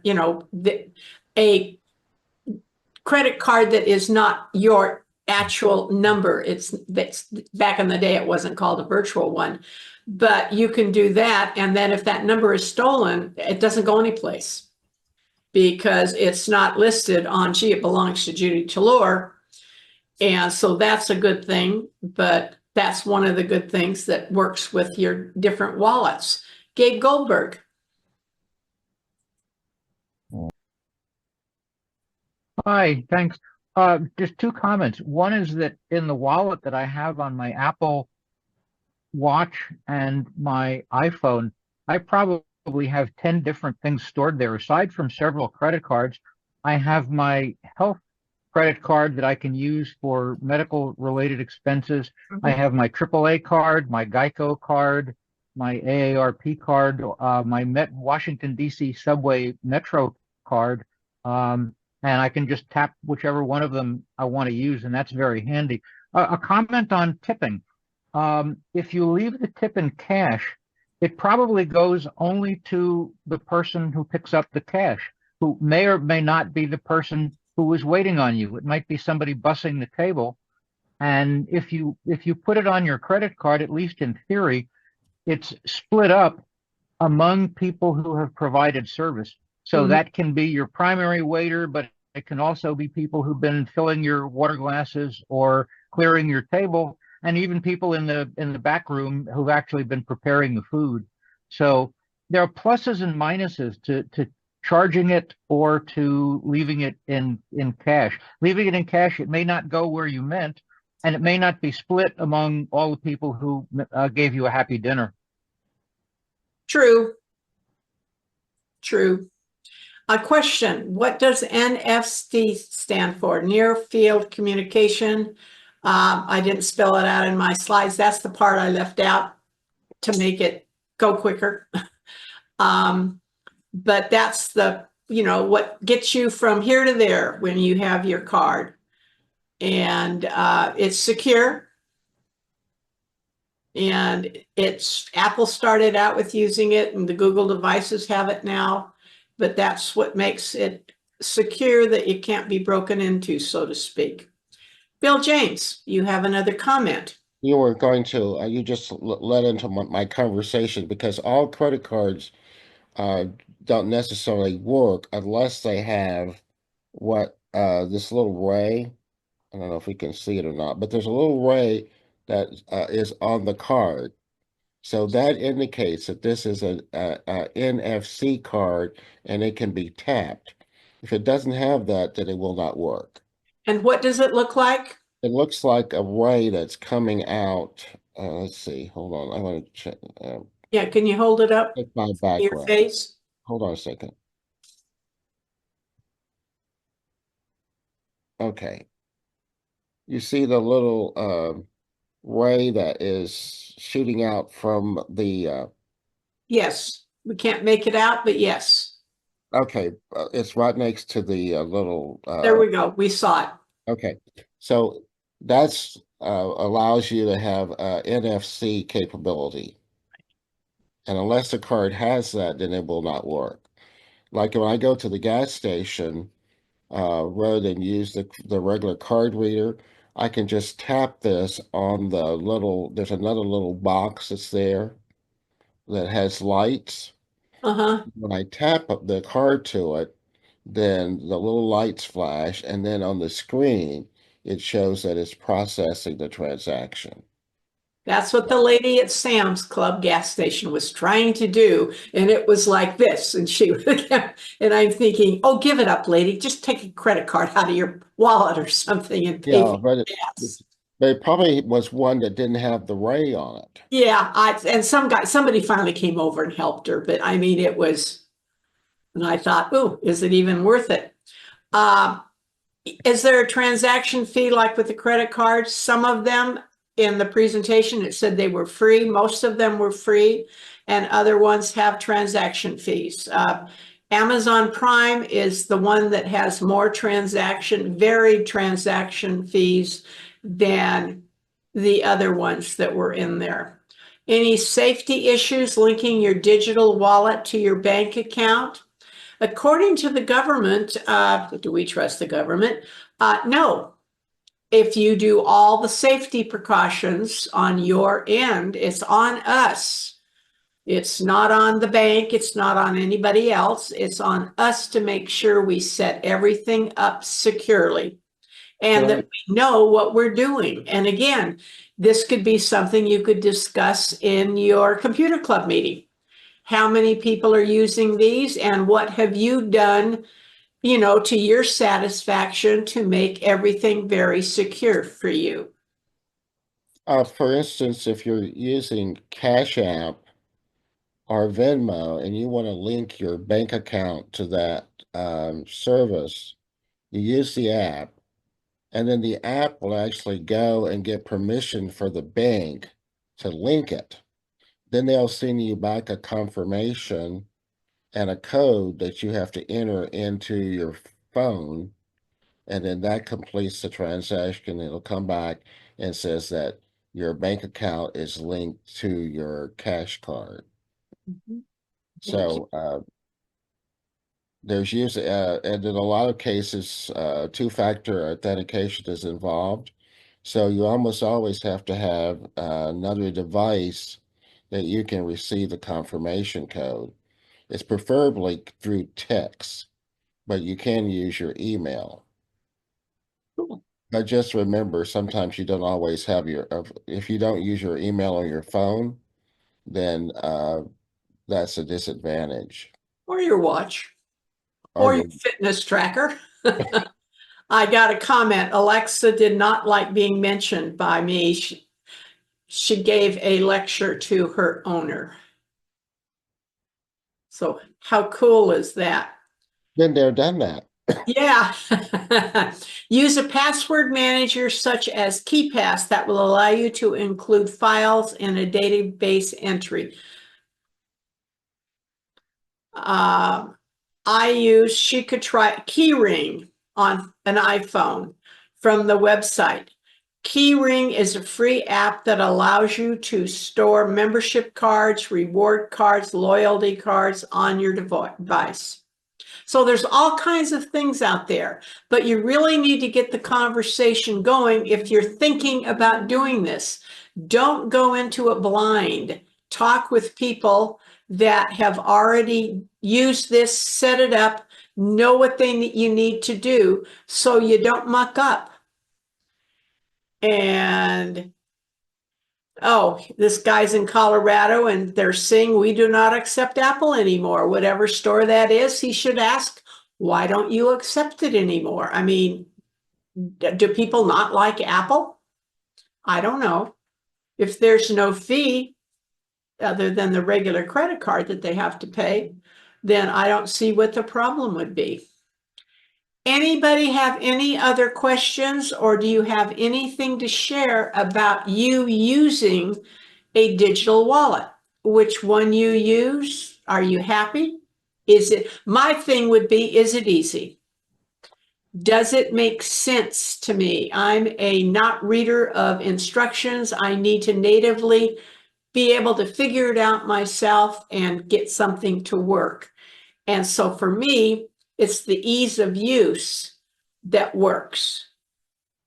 credit card that is not your actual number. That's back in the day, it wasn't called a virtual one, but you can do that. And then if that number is stolen, it doesn't go anyplace because it's not listed on, gee, it belongs to Judy Taylour. And so that's a good thing, but that's one of the good things that works with your different wallets. Gabe Goldberg. Hi, thanks. Just two comments. One is that in the wallet that I have on my Apple Watch and my iPhone, I probably have 10 different things stored there. Aside from several credit cards, I have my health credit card that I can use for medical related expenses. I have my AAA card, my Geico card, my AARP card, my Washington, D.C. subway metro card. And I can just tap whichever one of them I want to use, and that's very handy. A comment on tipping. If you leave the tip in cash, it probably goes only to the person who picks up the cash, who may or may not be the person who is waiting on you. It might be somebody bussing the table. And if you put it on your credit card, at least in theory, it's split up among people who have provided service. So that can be your primary waiter, but it can also be people who've been filling your water glasses or clearing your table, and even people in the back room who've actually been preparing the food. So there are pluses and minuses to charging it or to leaving it in cash. Leaving it in cash, it may not go where you meant, and it may not be split among all the people who gave you a happy dinner. True. True. A question, what does NFC stand for? Near Field Communication. I didn't spell it out in my slides. That's the part I left out to make it go quicker. But that's the, what gets you from here to there when you have your card. And it's secure. And Apple started out with using it, and the Google devices have it now. But that's what makes it secure, that it can't be broken into, so to speak. Bill James, you have another comment. You were going to, you just led into my conversation, because all credit cards don't necessarily work unless they have this little ray. I don't know if we can see it or not, but there's a little ray that is on the card. So that indicates that this is a NFC card, and it can be tapped. If it doesn't have that, then it will not work. And what does it look like? It looks like a ray that's coming out. Let's see. Hold on. I want to check. Yeah, can you hold it up? Check my Your background. face. Hold on a second. Okay. You see the little ray that is shooting out from the Yes, we can't make it out, but yes. okay, it's right next to the little There we go. We saw it. okay. So that's allows you to have NFC capability. And unless the card has that, then it will not work. Like when I go to the gas station, rather than use the regular card reader, I can just tap this on the there's another little box that's there that has lights. Uh-huh. When I tap the card to it, then the little lights flash, and then on the screen, it shows that it's processing the transaction. That's what the lady at Sam's Club gas station was trying to do. And it was like this. And and I'm thinking, oh, give it up, lady. Just take a credit card out of your wallet or something and pay for gas. But it probably was one that didn't have the ray on it. Yeah, and somebody finally came over and helped her. But I mean, it was, and I thought, oh, is it even worth it? Is there a transaction fee like with the credit cards? Some of them in the presentation, it said they were free. Most of them were free, and other ones have transaction fees. Amazon Prime is the one that has more varied transaction fees than the other ones that were in there. Any safety issues linking your digital wallet to your bank account? According to the government, do we trust the government? No. If you do all the safety precautions on your end, it's on us. It's not on the bank. It's not on anybody else. It's on us to make sure we set everything up securely and that we know what we're doing. And again, this could be something you could discuss in your computer club meeting. How many people are using these, and what have you done, to your satisfaction to make everything very secure for you? For instance, if you're using Cash App or Venmo and you want to link your bank account to that service, you use the app, and then the app will actually go and get permission for the bank to link it. Then they'll send you back a confirmation and a code that you have to enter into your phone, and then that completes the transaction. It'll come back and says that your bank account is linked to your cash card. Mm-hmm. So there's usually, and in a lot of cases, two-factor authentication is involved. So you almost always have to have another device that you can receive the confirmation code. It's preferably through text, but you can use your email. Cool. But just remember, sometimes you don't always have if you don't use your email on your phone, then that's a disadvantage. Or your watch, Or or your fitness tracker. I got a comment. Alexa did not like being mentioned by me. She gave a lecture to her owner. So how cool is that? Been there, done that. Yeah. Use a password manager such as KeePass that will allow you to include files in a database entry. She could try Keyring on an iPhone from the website. Keyring is a free app that allows you to store membership cards, reward cards, loyalty cards on your device. So there's all kinds of things out there, but you really need to get the conversation going if you're thinking about doing this. Don't go into it blind. Talk with people that have already used this, set it up, know what you need to do so you don't muck up. And oh, this guy's in Colorado and they're saying we do not accept Apple anymore. Whatever store that is, he should ask, why don't you accept it anymore? I mean, do people not like Apple? I don't know. If there's no fee other than the regular credit card that they have to pay, then I don't see what the problem would be. Anybody have any other questions, or do you have anything to share about you using a digital wallet? Which one you use? Are you happy? My thing would be, is it easy? Does it make sense to me? I'm a not reader of instructions. I need to natively be able to figure it out myself and get something to work. And so for me, it's the ease of use that works.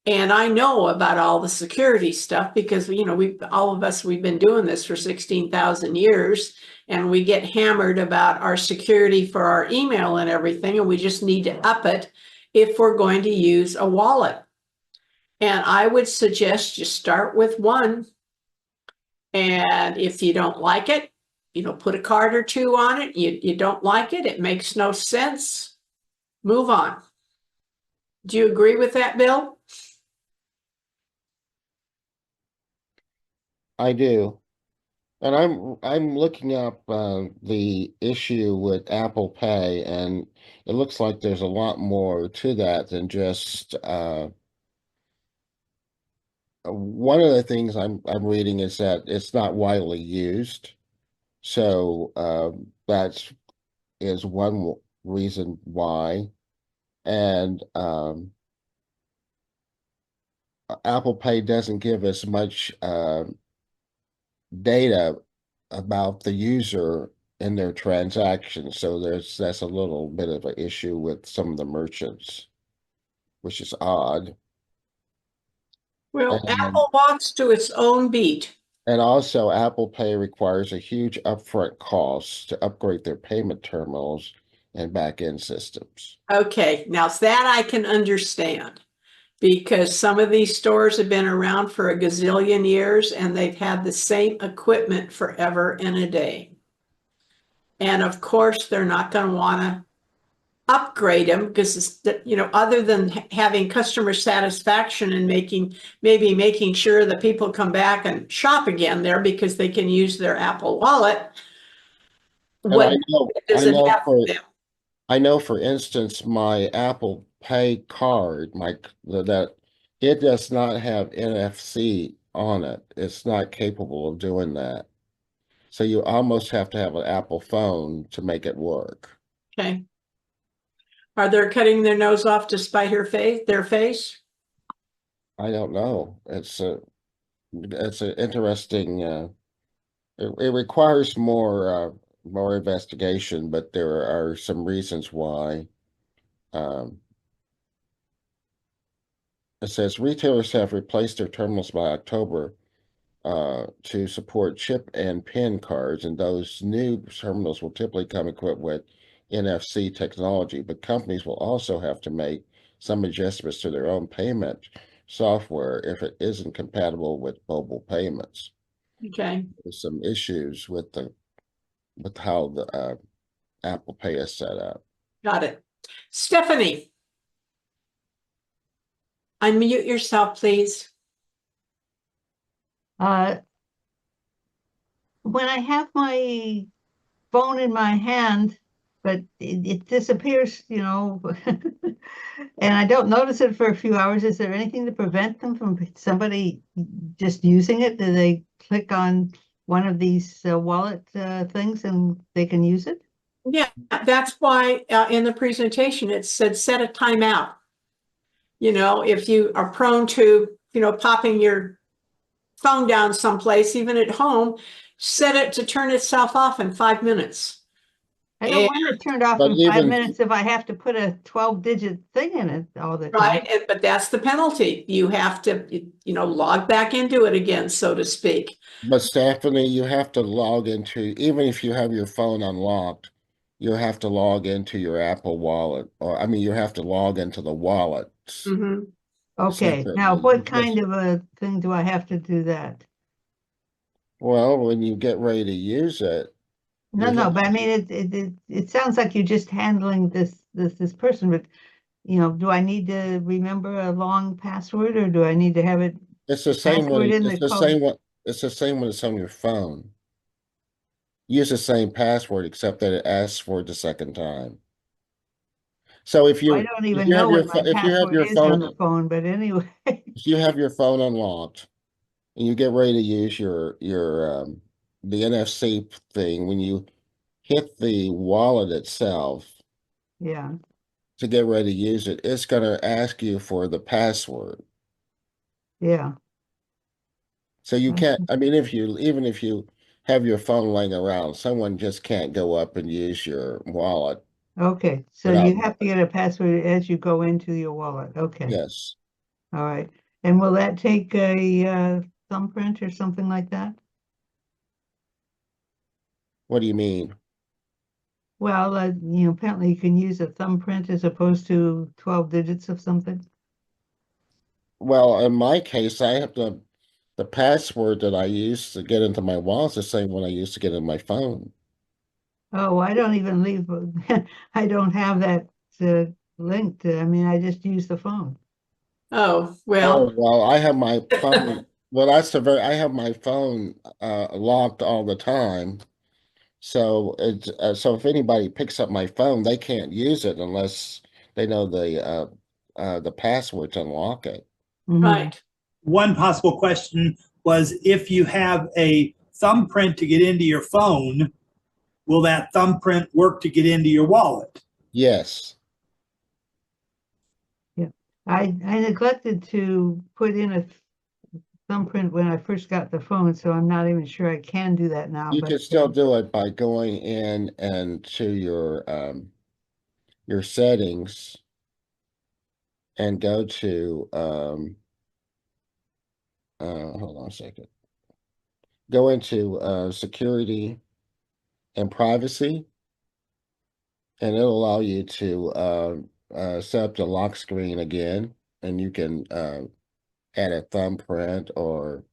And I know about all the security stuff because, you know, we've been doing this for 16,000 years, and we get hammered about our security for our email and everything. And we just need to up it if we're going to use a wallet. And I would suggest you start with one. And if you don't like it, you know, put a card or two on it. You don't like it, it makes no sense, move on. Do you agree with that, Bill? I do. And I'm looking up the issue with Apple Pay, and it looks like there's a lot more to that than just one of the things I'm reading is that it's not widely used. So that is one reason why. And Apple Pay doesn't give us much data about the user in their transactions. So that's a little bit of an issue with some of the merchants, which is odd. Well, And, Apple walks to its own beat. and also Apple Pay requires a huge upfront cost to upgrade their payment terminals and back-end systems. Okay, now that I can understand, because some of these stores have been around for a gazillion years and they've had the same equipment forever and a day. And of course, they're not going to want to upgrade them because, you know, other than having customer satisfaction and maybe making sure that people come back and shop again there because they can use their Apple Wallet. What does it have for them? I know, for instance, my Apple Pay card, that it does not have NFC on it. It's not capable of doing that. So you almost have to have an Apple phone to make it work. Okay. Are they cutting their nose off to spite their face? I don't know. It's an interesting. It requires more investigation, but there are some reasons why. It says retailers have replaced their terminals by October to support chip and PIN cards, and those new terminals will typically come equipped with NFC technology, but companies will also have to make some adjustments to their own payment software if it isn't compatible with mobile payments. Okay. There's some issues with how the Apple Pay is set up. Got it. Stephanie, unmute yourself, please. When I have my phone in my hand, but it disappears, you know, and I don't notice it for a few hours, is there anything to prevent them from somebody just using it? Do they click on one of these wallet things and they can use it? Yeah, that's why in the presentation it said set a timeout. You know, if you are prone to, you know, popping your phone down someplace, even at home, set it to turn itself off in 5 minutes. I don't want it turned off But in 5 even- minutes if I have to put a 12-digit thing in it all the time. Right, but that's the penalty. You have to, you know, log back into it again, so to speak. But Stephanie, you have to log into, even if you have your phone unlocked, you have to log into your Apple Wallet, or I mean, you have to log into the wallet. Mhm. Okay, now what kind of a thing do I have to do that? Well, when you get ready to use it, No, but I mean, it sounds like you're just handling this person, but you know, do I need to remember a long password or do I need to have it? it's the same Password when in it's the the code. same one. It's the same when it's on your phone. Use the same password, except that it asks for it the second time. So if you I don't even if you know have your what my if you have password your is on phone the phone, but anyway. if you have your phone unlocked and you get ready to use the NFC thing, when you hit the wallet itself Yeah, to get ready to use it, it's going to ask you for the password. yeah. So you I can't, I mean, even if you have your phone laying around, someone just can't go up and use your wallet. Okay, so without- you have to get a password as you go into your wallet. Okay, Yes. all right. And will that take a thumbprint or something like that? What do you mean? Well, you know, apparently you can use a thumbprint as opposed to 12 digits of something. Well, in my case, I have the password that I use to get into my wallet is the same one I use to get in my phone. Oh, I don't even leave, I don't have that linked. I mean, I just use the phone. Oh, well, Well, I have my phone. Well, I have my phone locked all the time. So it's so if anybody picks up my phone, they can't use it unless they know the password to unlock it. Mhm. right. One possible question was if you have a thumbprint to get into your phone, will that thumbprint work to get into your wallet? Yes. Yeah, I neglected to put in a thumbprint when I first got the phone, so I'm not even sure I can do that now. You But can still do it by going in and to your settings and go to hold on a second. Go into security and privacy, and it'll allow you to set up the lock screen again, and you can add a thumbprint, or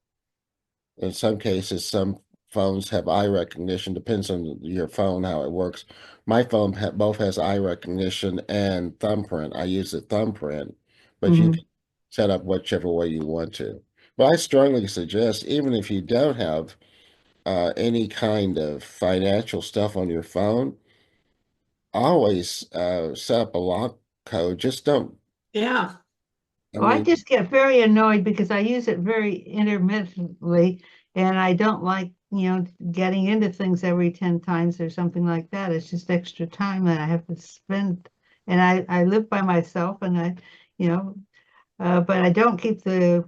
in some cases, some phones have eye recognition. Depends on your phone how it works. My phone both has eye recognition and thumbprint. I use the thumbprint, but you can set up whichever way you want to. But I strongly suggest, even if you don't have any kind of financial stuff on your phone, always set up a lock code. Just don't. Yeah. well, I just get very annoyed because I use it very intermittently, and I don't like, you know, getting into things every 10 times or something like that. It's just extra time that I have to spend. And I live by myself, and you know, but I don't keep the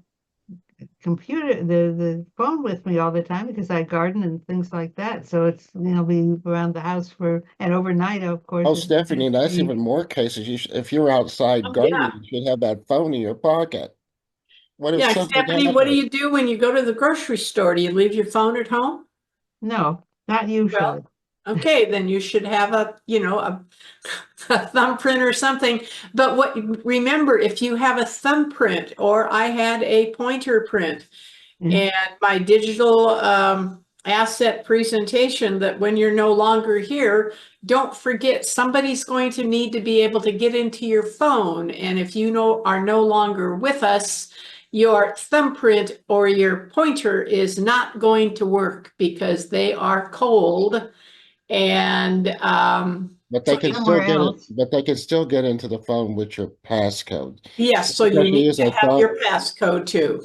the phone with me all the time because I garden and things like that. So it's, you know, be around the house and overnight, of course. Oh, it's Stephanie, that's be- even more cases. If you're outside Oh, gardening, yeah. you should have that phone in your pocket. What if Yeah, something Stephanie, what do happened? you do when you go to the grocery store? Do you leave your phone at home? No, not usually. Well, Okay, then you should have a, a thumbprint or something. But remember, if you have a thumbprint, or I had a pointer print, and my digital asset presentation, that when you're no longer here, don't forget, somebody's going to need to be able to get into your phone. And if you are no longer with us, your thumbprint or your pointer is not going to work because they are cold. And But they can Somewhere still get it, else. but they can still get into the phone with your passcode. yes, so you Because you need use to a have your passcode too.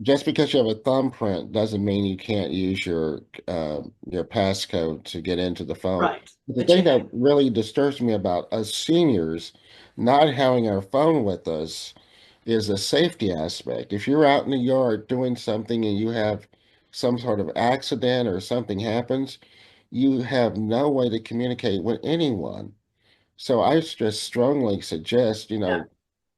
Just because you have a thumbprint doesn't mean you can't use your passcode to get into the phone. Right. But the But you thing that really disturbs me about us seniors not having our phone with us is a safety aspect. If you're out in the yard doing something and you have some sort of accident or something happens, you have no way to communicate with anyone. So I just strongly suggest,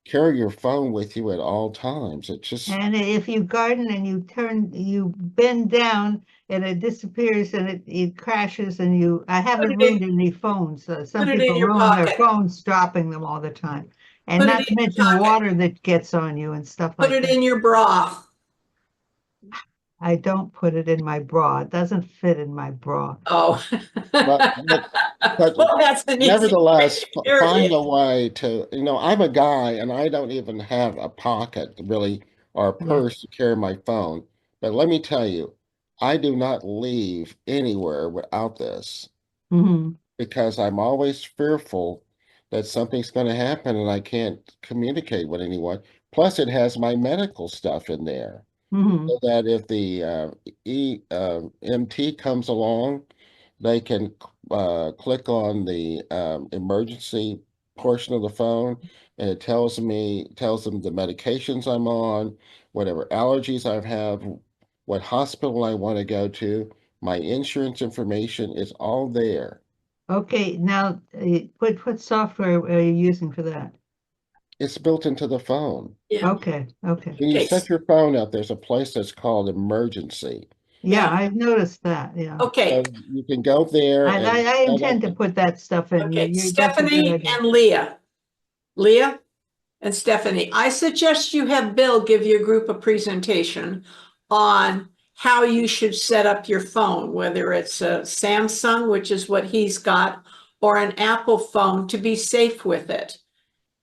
carry your phone with you at all times. It just And if you garden and you bend down and it disappears and it crashes and I haven't Put it in- ruined any phones. Some put it in people your ruin their pocket. phones dropping them all the time. And Put it not to in your mention pocket. water that gets on you and stuff Put like it that. in your bra. I don't put it in my bra. It doesn't fit in my bra. Oh. but Well, that's an easy nevertheless, way to carry find it. a way to, I'm a guy and I don't even have a pocket really or a Yeah. purse to carry my phone. But let me tell you, I do not leave anywhere without this Mhm. because I'm always fearful that something's going to happen and I can't communicate with anyone. Plus, it has my medical stuff in there. Mhm. So that if the MT comes along, they can click on the emergency portion of the phone, and it tells them the medications I'm on, whatever allergies I have, what hospital I want to go to. My insurance information is all there. Okay, now what software are you using for that? It's built into the phone. Yeah. Okay, okay. When you Okay. set your phone up, there's a place that's called emergency. Yeah, Yeah. I've noticed that, yeah. Okay. So you can go there I and intend to put that stuff in. Okay. That's a good Stephanie idea. and Leah. Leah and Stephanie, I suggest you have Bill give your group a presentation on how you should set up your phone, whether it's a Samsung, which is what he's got, or an Apple phone, to be safe with it.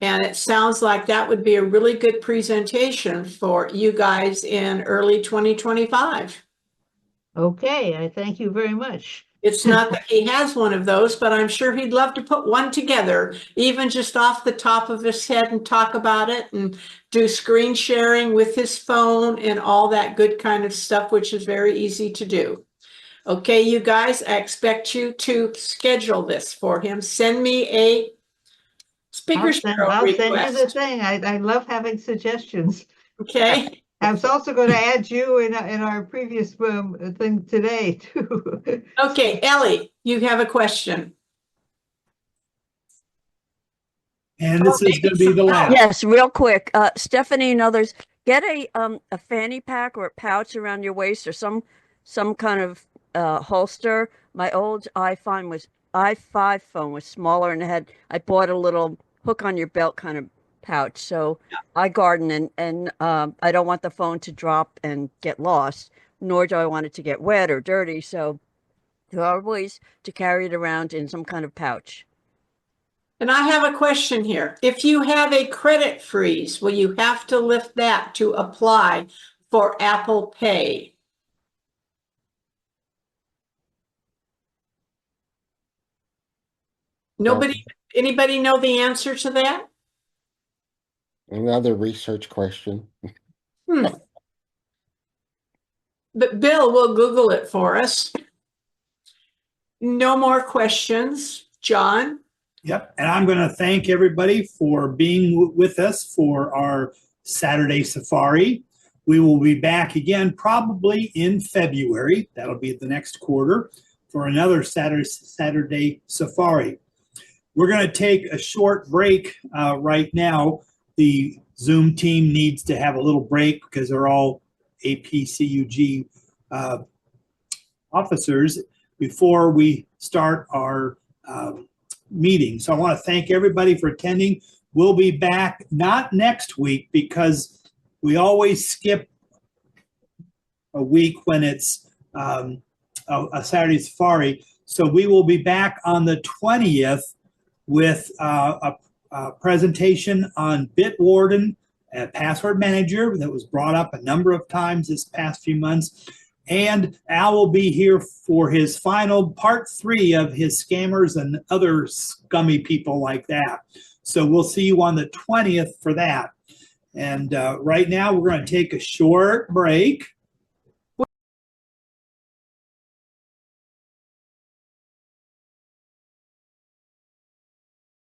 And it sounds like that would be a really good presentation for you guys in early 2025. Okay, I thank you very much. It's not that he has one of those, but I'm sure he'd love to put one together, even just off the top of his head, and talk about it and do screen sharing with his phone and all that good kind of stuff, which is very easy to do. Okay, you guys, I expect you to schedule this for him. Send me a speaker's bureau I'll send you the request. thing. I love having suggestions. Okay, I was also going to add you in our previous thing today too. okay, Ellie, you have a question. And this is going to be the last. Yes, real quick. Stephanie and others, get a fanny pack or a pouch around your waist or some kind of holster. My old i5 phone was smaller and I bought a little hook on your belt kind of pouch. So I garden and I don't want the phone to drop and get lost, nor do I want it to get wet or dirty. So there are ways to carry it around in some kind of pouch. And I have a question here. If you have a credit freeze, will you have to lift that to apply for Apple Pay? Anybody know the answer to that? Another research question. But Bill will Google it for us. No more questions. John? Yep. And I'm going to thank everybody for being with us for our Saturday safari. We will be back again probably in February. That'll be the next quarter for another Saturday safari. We're going to take a short break right now. The Zoom team needs to have a little break because they're all APCUG officers. before we start our meeting. So I want to thank everybody for attending. We'll be back not next week because we always skip a week when it's a Saturday safari. So we will be back on the 20th with a presentation on Bitwarden, a password manager that was brought up a number of times this past few months. And Al will be here for his final part 3 of his scammers and other scummy people like that. So we'll see you on the 20th for that. And right now we're going to take a short break.